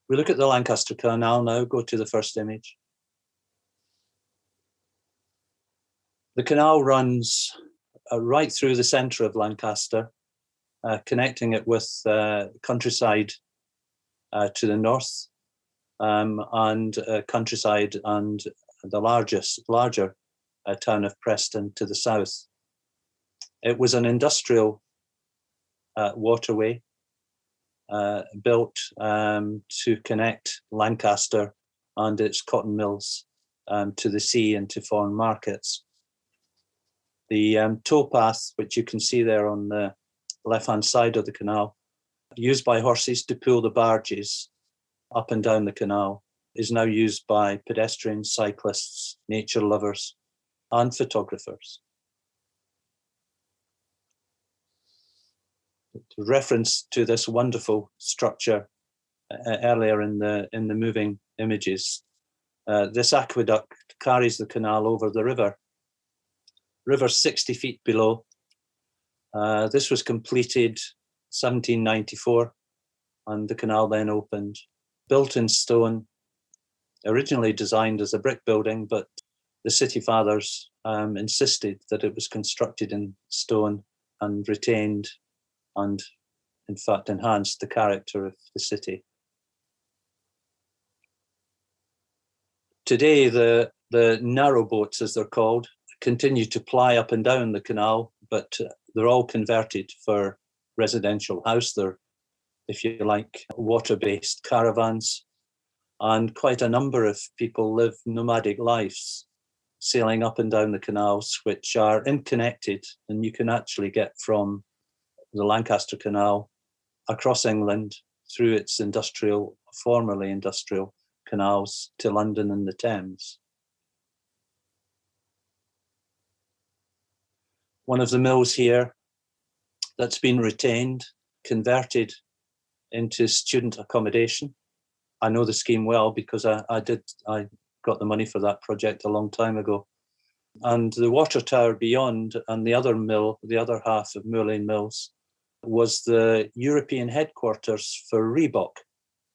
We look at the Lancaster Canal now, go to the first image. The canal runs right through the centre of Lancaster, connecting it with countryside to the north, and countryside and the larger town of Preston to the south. It was an industrial waterway built to connect Lancaster and its cotton mills to the sea and to foreign markets. The towpath, which you can see there on the left-hand side of the canal, used by horses to pull the barges up and down the canal, is now used by pedestrians, cyclists, nature lovers, and photographers. Reference to this wonderful structure earlier in the moving images. This aqueduct carries the canal over the river. River 60 feet below. This was completed 1794, and the canal then opened. Built in stone, originally designed as a brick building, but the city fathers insisted that it was constructed in stone and retained and, in fact, enhanced the character of the city. Today, the narrow boats, as they're called, continue to ply up and down the canal, but they're all converted for residential house. They're, if you like, water-based caravans, and quite a number of people live nomadic lives, sailing up and down the canals, which are interconnected, and you can actually get from the Lancaster Canal across England through its formerly industrial canals to London and the Thames. One of the mills here that's been retained, converted into student accommodation. I know the scheme well because I got the money for that project a long time ago. And the water tower beyond, and the other mill, the other half of Moor Lane Mills, was the European headquarters for Reebok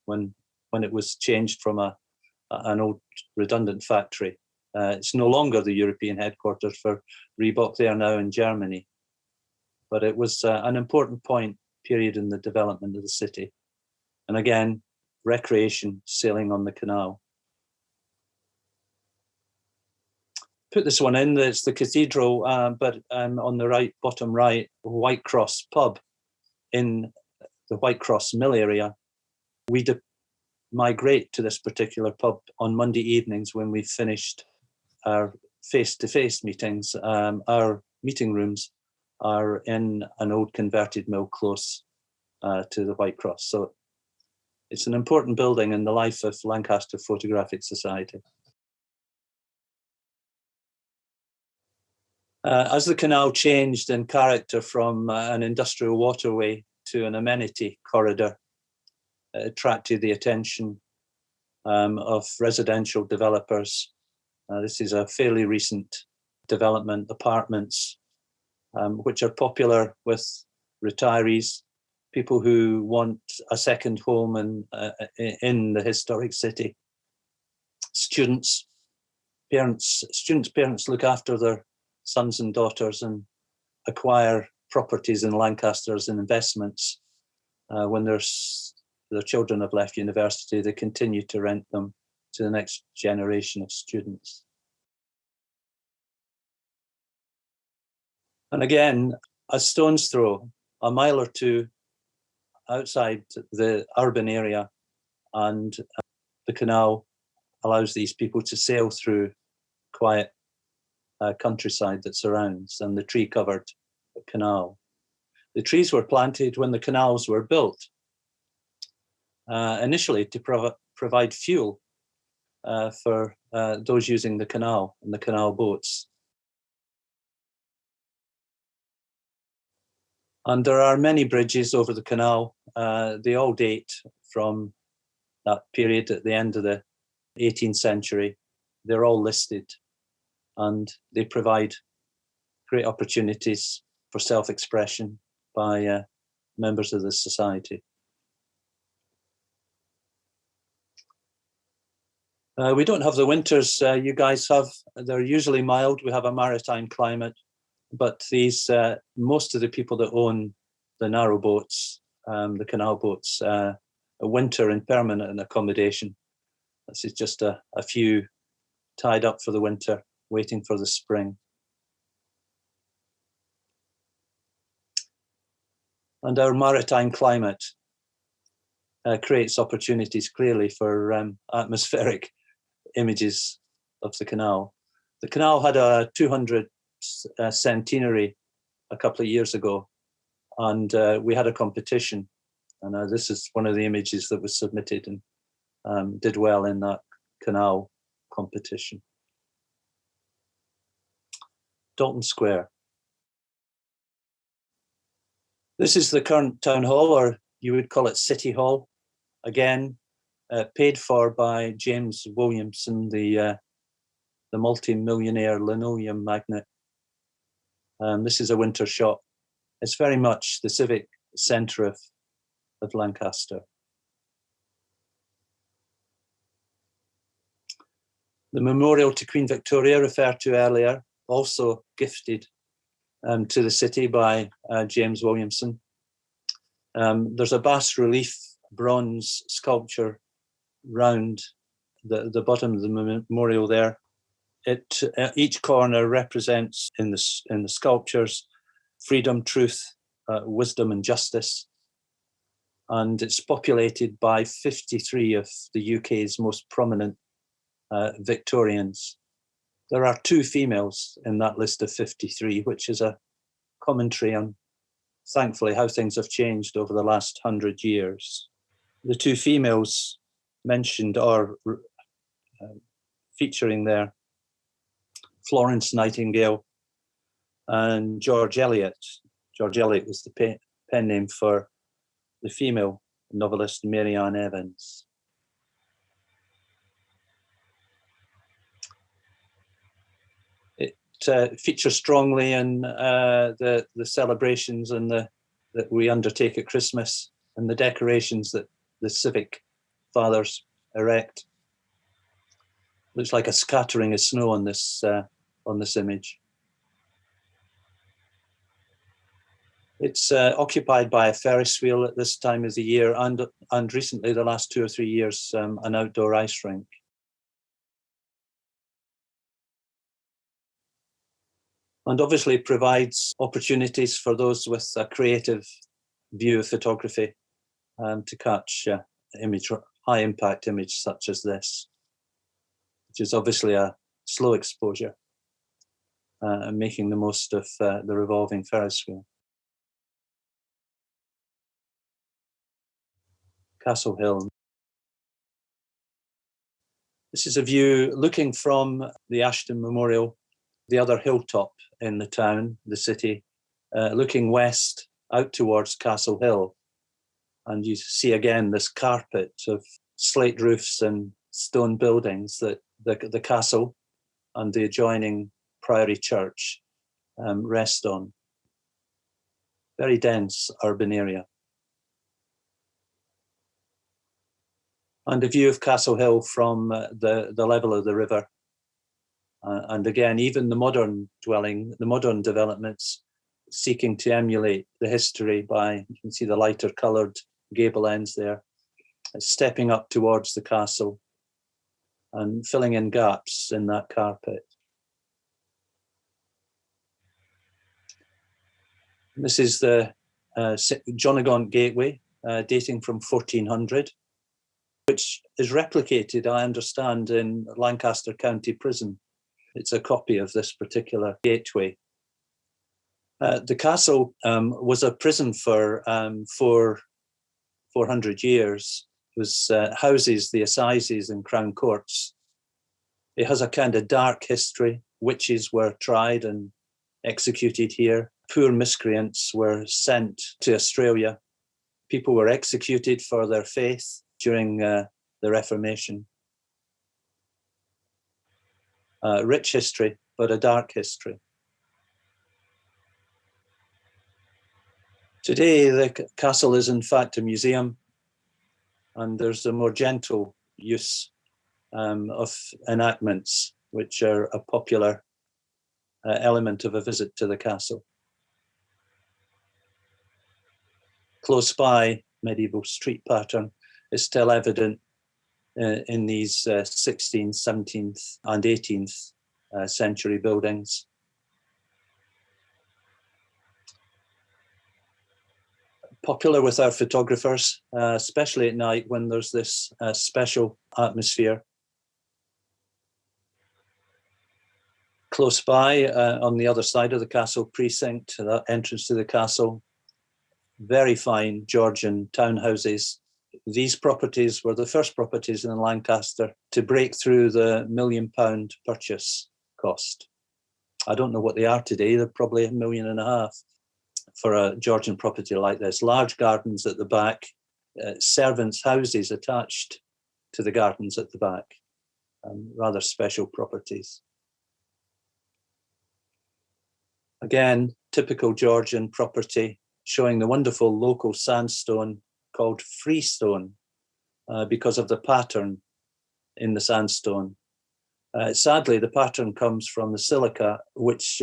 when it was changed from an old redundant factory. It's no longer the European headquarters for Reebok. They are now in Germany. But it was an important period in the development of the city. And again, recreation, sailing on the canal. Put this one in, it's the cathedral, but on the right, bottom right, White Cross pub in the White Cross Mill area. We migrate to this particular pub on Monday evenings when we've finished our face-to-face meetings. Our meeting rooms are in an old converted mill close to the White Cross. So it's an important building in the life of Lancaster Photographic Society. As the canal changed in character from an industrial waterway to an amenity corridor, it attracted the attention of residential developers This is a fairly recent development, apartments, which are popular with retirees, people who want a second home in the historic city. Students' parents look after their sons and daughters and acquire properties in Lancaster as investments. When their children have left university, they continue to rent them to the next generation of students. And again, a stone's throw, a mile or two outside the urban area, and the canal allows these people to sail through quiet countryside that surrounds, and the tree-covered canal. The trees were planted when the canals were built, initially to provide fuel for those using the canal and the canal boats. And there are many bridges over the canal. They all date from that period at the end of the 18th century. They're all listed, and they provide great opportunities for self-expression by members of the society. We don't have the winters you guys have. They're usually mild. We have a maritime climate, but these most of the people that own the narrow boats, the canal boats, winter in permanent accommodation. This is just a few tied up for the winter, waiting for the spring. And our maritime climate creates opportunities clearly for atmospheric images of the canal. The canal had a 200 centenary a couple of years ago, and we had a competition. And this is one of the images that was submitted and did well in that canal competition. Dalton Square. This is the current town hall, or you would call it City Hall. Again, paid for by James Williamson, the multi-millionaire linoleum magnate. This is a winter shop. It's very much the civic centre of Lancaster. The memorial to Queen Victoria, referred to earlier, also gifted to the city by James Williamson. There's a bas-relief bronze sculpture round the bottom of the memorial there. Each corner represents in the sculptures freedom, truth, wisdom and justice. And it's populated by 53 of the UK's most prominent Victorians. There are 2 females in that list of 53, which is a commentary on, thankfully, how things have changed over the last 100 years. The 2 females mentioned are featuring there Florence Nightingale and George Eliot. George Eliot was the pen name for the female novelist Mary Ann Evans. It features strongly in the celebrations and that we undertake at Christmas, and the decorations that the civic fathers erect. Looks like a scattering of snow on this image. It's occupied by a Ferris wheel at this time of the year, and recently, the last 2 or 3 years, an outdoor ice rink. And obviously provides opportunities for those with a creative view of photography to catch high impact image such as this, which is obviously a slow exposure and making the most of the revolving Ferris wheel. Castle Hill. This is a view looking from the Ashton Memorial, the other hilltop in the town, the city, looking west out towards Castle Hill. And you see again this carpet of slate roofs and stone buildings that the castle and the adjoining Priory Church rest on. Very dense urban area. And a view of Castle Hill from the level of the river. And again, even the modern developments seeking to emulate the history by, you can see the lighter coloured gable ends there, stepping up towards the castle and filling in gaps in that carpet. This is the Jonagaunt Gateway, dating from 1400, which is replicated, I understand, in Lancaster County Prison. It's a copy of this particular gateway. The castle was a prison for 400 years. It was houses the assizes and crown courts. It has a kind of dark history. Witches were tried and executed here. Poor miscreants were sent to Australia. People were executed for their faith during the Reformation. Rich history, but a dark history. Today, the castle is in fact a museum, and there's a more gentle use of enactments, which are a popular element of a visit to the castle. Close by, medieval street pattern is still evident in these 16th, 17th and 18th century buildings. Popular with our photographers, especially at night when there's this special atmosphere. Close by, on the other side of the castle precinct, that entrance to the castle, very fine Georgian townhouses. These properties were the first properties in Lancaster to break through the £1 million purchase cost. I don't know what they are today. They're probably £1.5 million for a Georgian property like this. Large gardens at the back, servants' houses attached to the gardens at the back. Rather special properties. Again, typical Georgian property, showing the wonderful local sandstone called freestone because of the pattern in the sandstone. Sadly, the pattern comes from the silica, which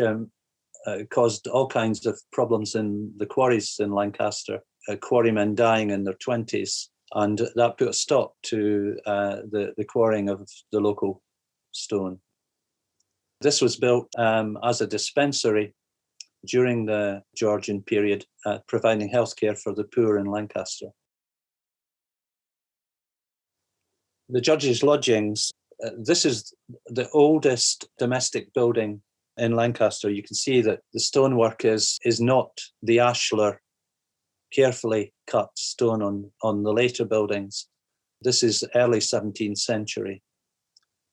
caused all kinds of problems in the quarries in Lancaster, quarrymen dying in their 20s, and that put a stop to the quarrying of the local stone. This was built as a dispensary during the Georgian period, providing healthcare for the poor in Lancaster. The judges' lodgings, this is the oldest domestic building in Lancaster. You can see that the stonework is not the ashlar, carefully cut stone on the later buildings. This is early 17th century.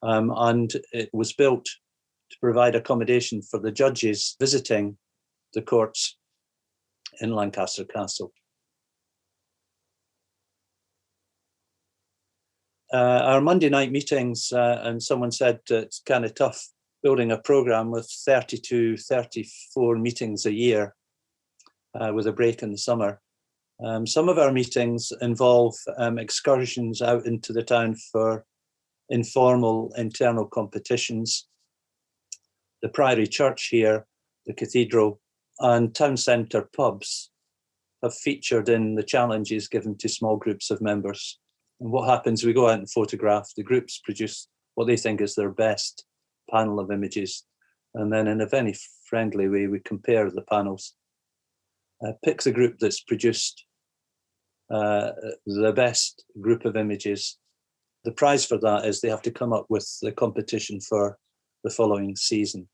And it was built to provide accommodation for the judges visiting the courts in Lancaster Castle. Our Monday night meetings, and someone said it's kind of tough building a program with 32, 34 meetings a year with a break in the summer. Some of our meetings involve excursions out into the town for informal internal competitions. The Priory Church here, the cathedral, and town centre pubs have featured in the challenges given to small groups of members. And what happens, we go out and photograph, the groups produce what they think is their best panel of images. And then in a very friendly way, we compare the panels. Pick the group that's produced the best group of images. The prize for that is they have to come up with the competition for the following season.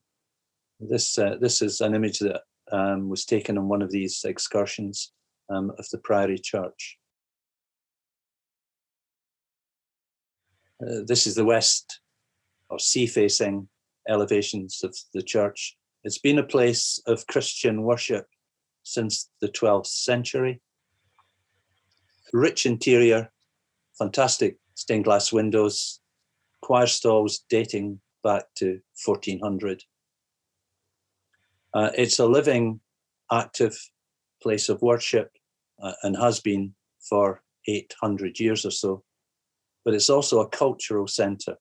This is an image that was taken on one of these excursions of the Priory Church. This is the west or sea-facing elevations of the church. It's been a place of Christian worship since the 12th century. Rich interior, fantastic stained glass windows, choir stalls dating back to 1400. It's a living, active place of worship and has been for 800 years or so, but it's also a cultural centre.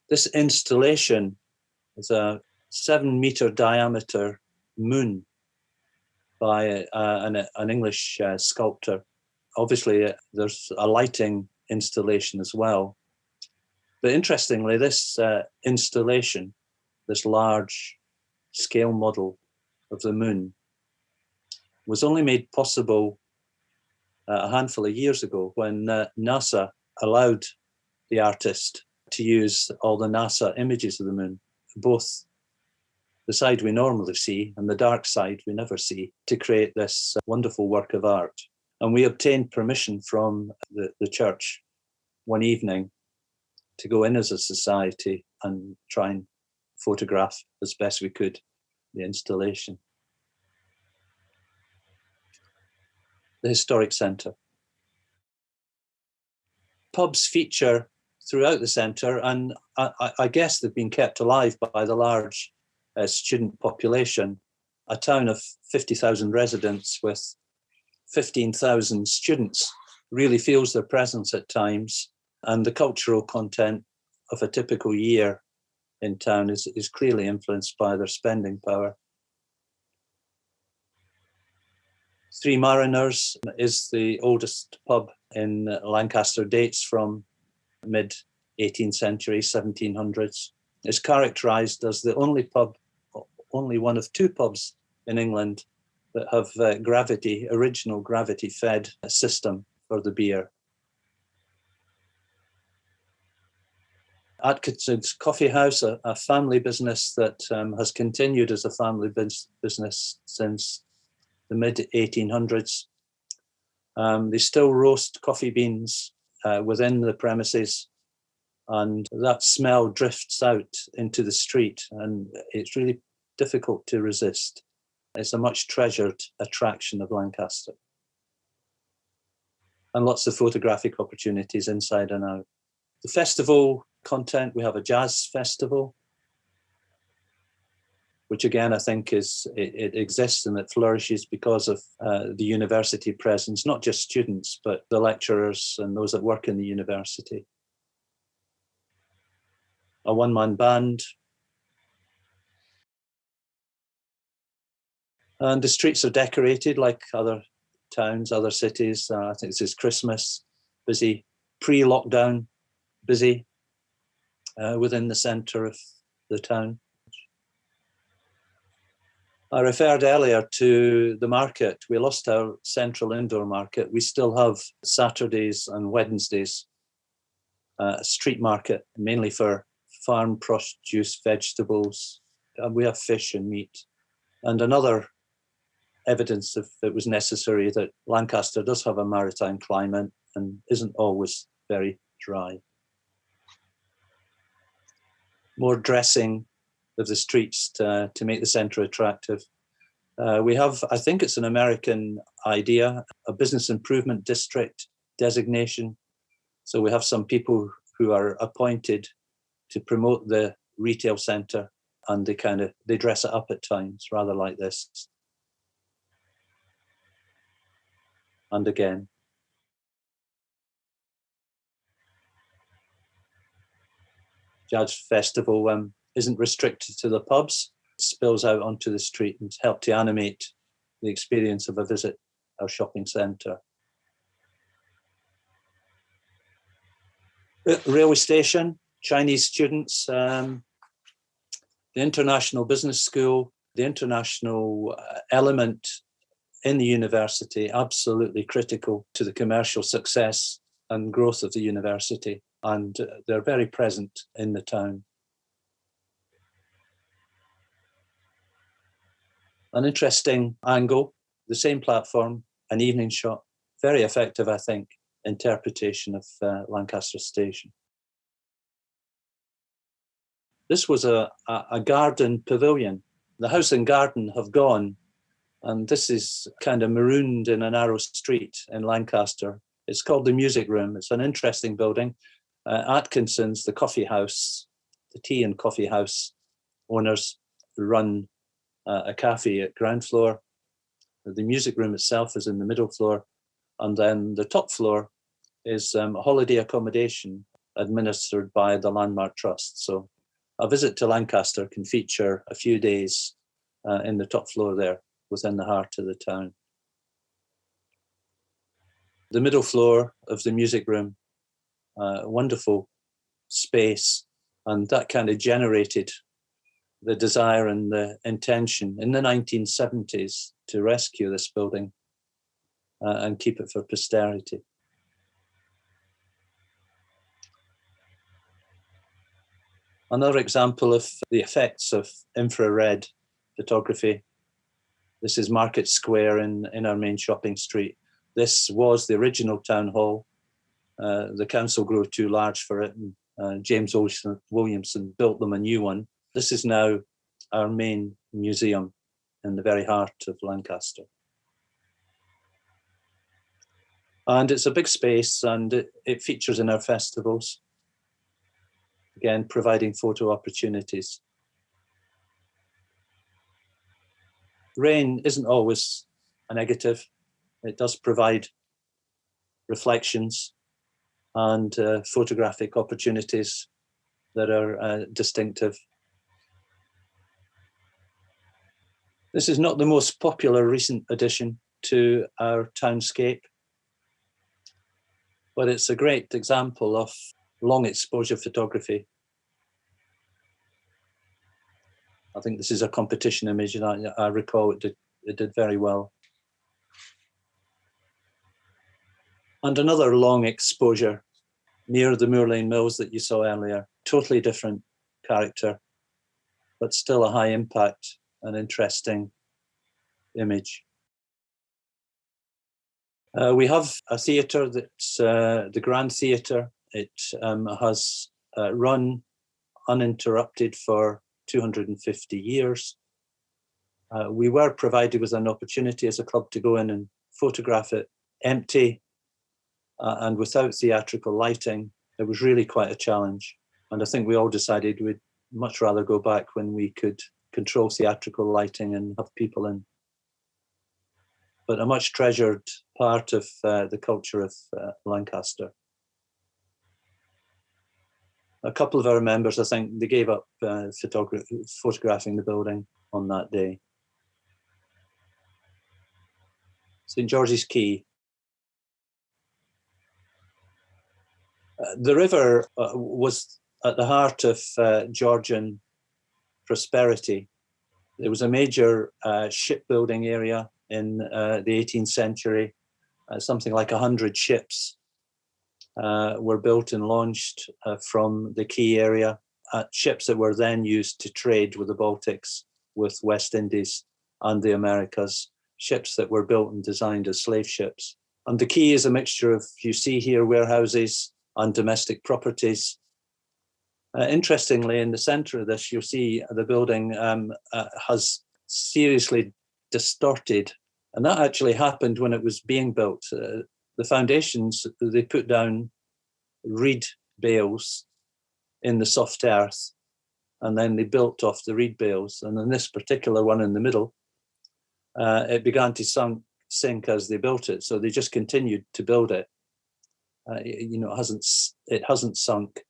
This installation is a 7-meter diameter moon by an English sculptor. Obviously, there's a lighting installation as well. But interestingly, this installation, this large scale model of the moon, was only made possible a handful of years ago when NASA allowed the artist to use all the NASA images of the moon, both the side we normally see and the dark side we never see, to create this wonderful work of art. And we obtained permission from the church one evening to go in as a society and try and photograph as best we could the installation. The historic centre. Pubs feature throughout the centre, and I guess they've been kept alive by the large student population. A town of 50,000 residents with 15,000 students really feels their presence at times, and the cultural content of a typical year in town is clearly influenced by their spending power. Three Mariners is the oldest pub in Lancaster, dates from mid-18th century, 1700s. It's characterised as the only one of 2 pubs in England that have original gravity-fed system for the beer. Atkinson's Coffee House, a family business that has continued as a family business since the mid-1800s. They still roast coffee beans within the premises, and that smell drifts out into the street, and it's really difficult to resist. It's a much treasured attraction of Lancaster. And lots of photographic opportunities inside and out. The festival content, we have a jazz festival, which again, I think it exists and it flourishes because of the university presence, not just students, but the lecturers and those that work in the university. A one-man band. And the streets are decorated like other towns, other cities. I think this is Christmas, busy, pre-lockdown, busy within the centre of the town. I referred earlier to the market. We lost our central indoor market. We still have Saturdays and Wednesdays, a street market, mainly for farm produce, vegetables. We have fish and meat. And another evidence, if it was necessary, that Lancaster does have a maritime climate and isn't always very dry. More dressing of the streets to make the centre attractive. We have, I think it's an American idea, a business improvement district designation. So we have some people who are appointed to promote the retail centre, and they dress it up at times, rather like this. And again. Jazz Festival isn't restricted to the pubs, it spills out onto the street and help to animate the experience of a visit our shopping centre. Railway station, Chinese students, the International Business School, the international element in the university, absolutely critical to the commercial success and growth of the university. And they're very present in the town. An interesting angle, the same platform, an evening shot, very effective, I think, interpretation of Lancaster Station. This was a garden pavilion. The house and garden have gone, and this is kind of marooned in a narrow street in Lancaster. It's called the Music Room. It's an interesting building. Atkinson's, the coffee house, the tea and coffee house owners run a cafe at ground floor. The music room itself is in the middle floor. And then the top floor is holiday accommodation administered by the Landmark Trust. So a visit to Lancaster can feature a few days in the top floor there, within the heart of the town. The middle floor of the music room, wonderful space, and that kind of generated the desire and the intention in the 1970s to rescue this building and keep it for posterity. Another example of the effects of infrared photography. This is Market Square in our main shopping street. This was the original town hall. The council grew too large for it, and James Williamson built them a new one. This is now our main museum in the very heart of Lancaster. And it's a big space, and it features in our festivals, again, providing photo opportunities. Rain isn't always a negative. It does provide reflections and photographic opportunities that are distinctive. This is not the most popular recent addition to our townscape, but it's a great example of long exposure photography. I think this is a competition image, and I recall it did very well. And another long exposure near the Moor Lane Mills that you saw earlier. Totally different character, but still a high impact and interesting image. We have a theatre that's the Grand Theatre. It has run uninterrupted for 250 years. We were provided with an opportunity as a club to go in and photograph it empty and without theatrical lighting. It was really quite a challenge. And I think we all decided we'd much rather go back when we could control theatrical lighting and have people in. But a much treasured part of the culture of Lancaster. A couple of our members, I think, they gave up photographing the building on that day. St. George's Quay. The river was at the heart of Georgian prosperity. It was a major shipbuilding area in the 18th century. Something like 100 ships were built and launched from the Quay area, ships that were then used to trade with the Baltics, with West Indies and the Americas, ships that were built and designed as slave ships. And the Quay is a mixture of, you see here, warehouses and domestic properties. Interestingly, in the center of this, you'll see the building has seriously distorted. And that actually happened when it was being built. The foundations, they put down reed bales in the soft earth, and then they built off the reed bales. And in this particular one in the middle, it began to sink as they built it. So they just continued to build it. It hasn't sunk.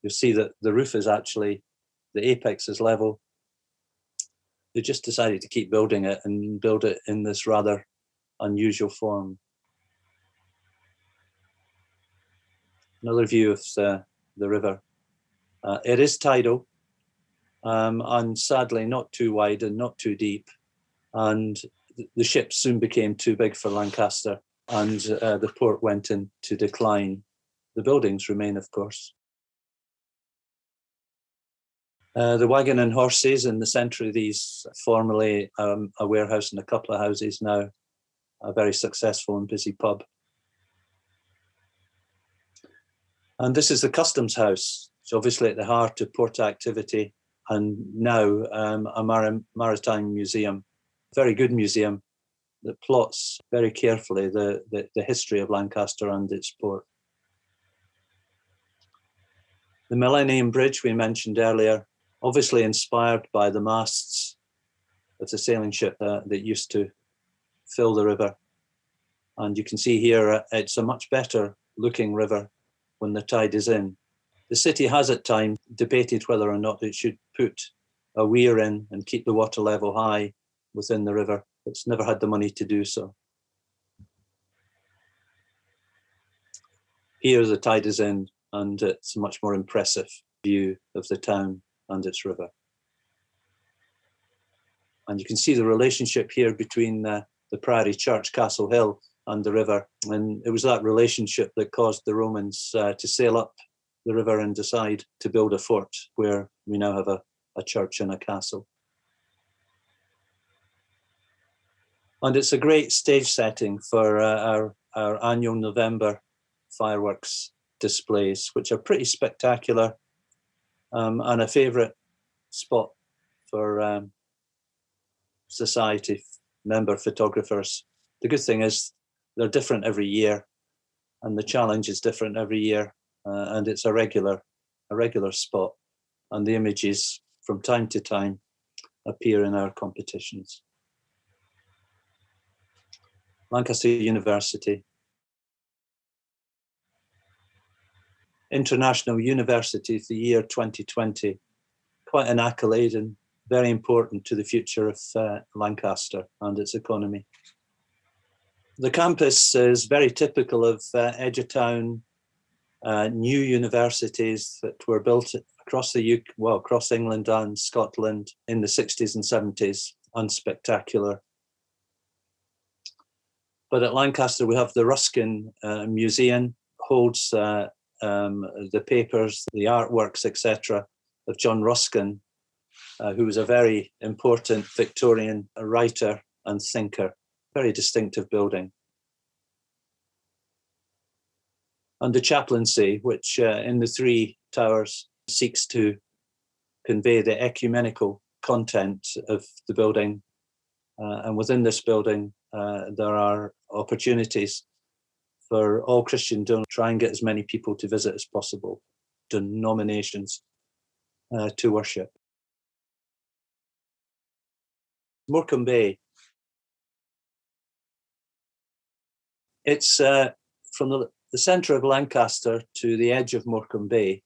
You'll see that the roof is actually, the apex is level. They just decided to keep building it and build it in this rather unusual form. Another view of the river. It is tidal, and sadly not too wide and not too deep. And the ships soon became too big for Lancaster, and the port went into decline. The buildings remain, of course. The Wagon and Horses in the centre of these, formerly a warehouse and a couple of houses, now a very successful and busy pub. And this is the Customs House. It's obviously at the heart of port activity, and now a maritime museum, very good museum that plots very carefully the history of Lancaster and its port. The Millennium Bridge we mentioned earlier, obviously inspired by the masts of the sailing ship that used to fill the river. And you can see here, it's a much better looking river when the tide is in. The city has at times debated whether or not it should put a weir in and keep the water level high within the river. It's never had the money to do so. Here the tide is in and it's a much more impressive view of the town and its river. And you can see the relationship here between the Priory Church, Castle Hill, and the river. And it was that relationship that caused the Romans to sail up the river and decide to build a fort where we now have a church and a castle. And it's a great stage setting for our annual November fireworks displays, which are pretty spectacular and a favourite spot for society member photographers. The good thing is they're different every year and the challenge is different every year, and it's a regular spot, and the images from time to time appear in our competitions. Lancaster University. International University of the Year 2020. Quite an accolade and very important to the future of Lancaster and its economy. The campus is very typical of edge of town new universities that were built across the UK, well, across England and Scotland in the 60s and 70s, unspectacular. But at Lancaster, we have the Ruskin Museum, holds the papers, the artworks, etc., of John Ruskin, who was a very important Victorian writer and thinker. Very distinctive building. And the chaplaincy, which in the three towers seeks to convey the ecumenical content of the building. And within this building, there are opportunities for all Christendom to try and get as many people to visit as possible, denominations to worship. Morecambe Bay. It's from the centre of Lancaster to the edge of Morecambe Bay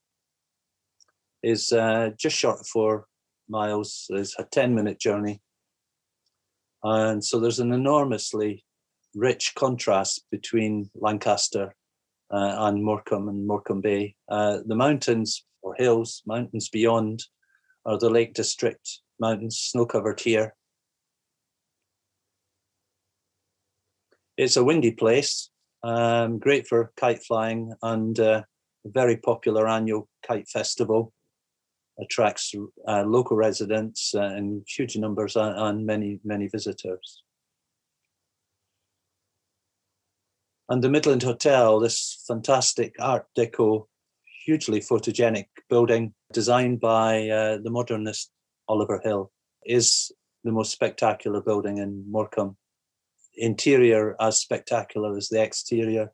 is just short of 4 miles. It's a 10-minute journey. And so there's an enormously rich contrast between Lancaster and Morecambe Bay. The mountains or hills, mountains beyond, are the Lake District mountains, snow-covered here. It's a windy place, great for kite flying, and a very popular annual kite festival. Attracts local residents in huge numbers and many, many visitors. And the Midland Hotel, this fantastic Art Deco, hugely photogenic building designed by the modernist Oliver Hill, is the most spectacular building in Morecambe. Interior as spectacular as the exterior.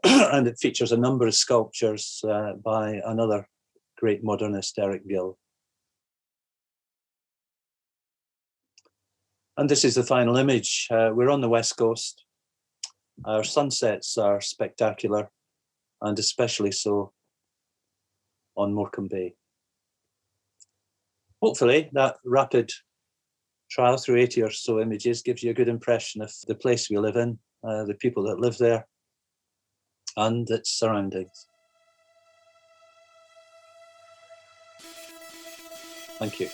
And it features a number of sculptures by another great modernist, Eric Gill. And this is the final image. We're on the West Coast. Our sunsets are spectacular, and especially so on Morecambe Bay. Hopefully that rapid trial through 80 or so images gives you a good impression of the place we live in, the people that live there, and its surroundings. Thank you.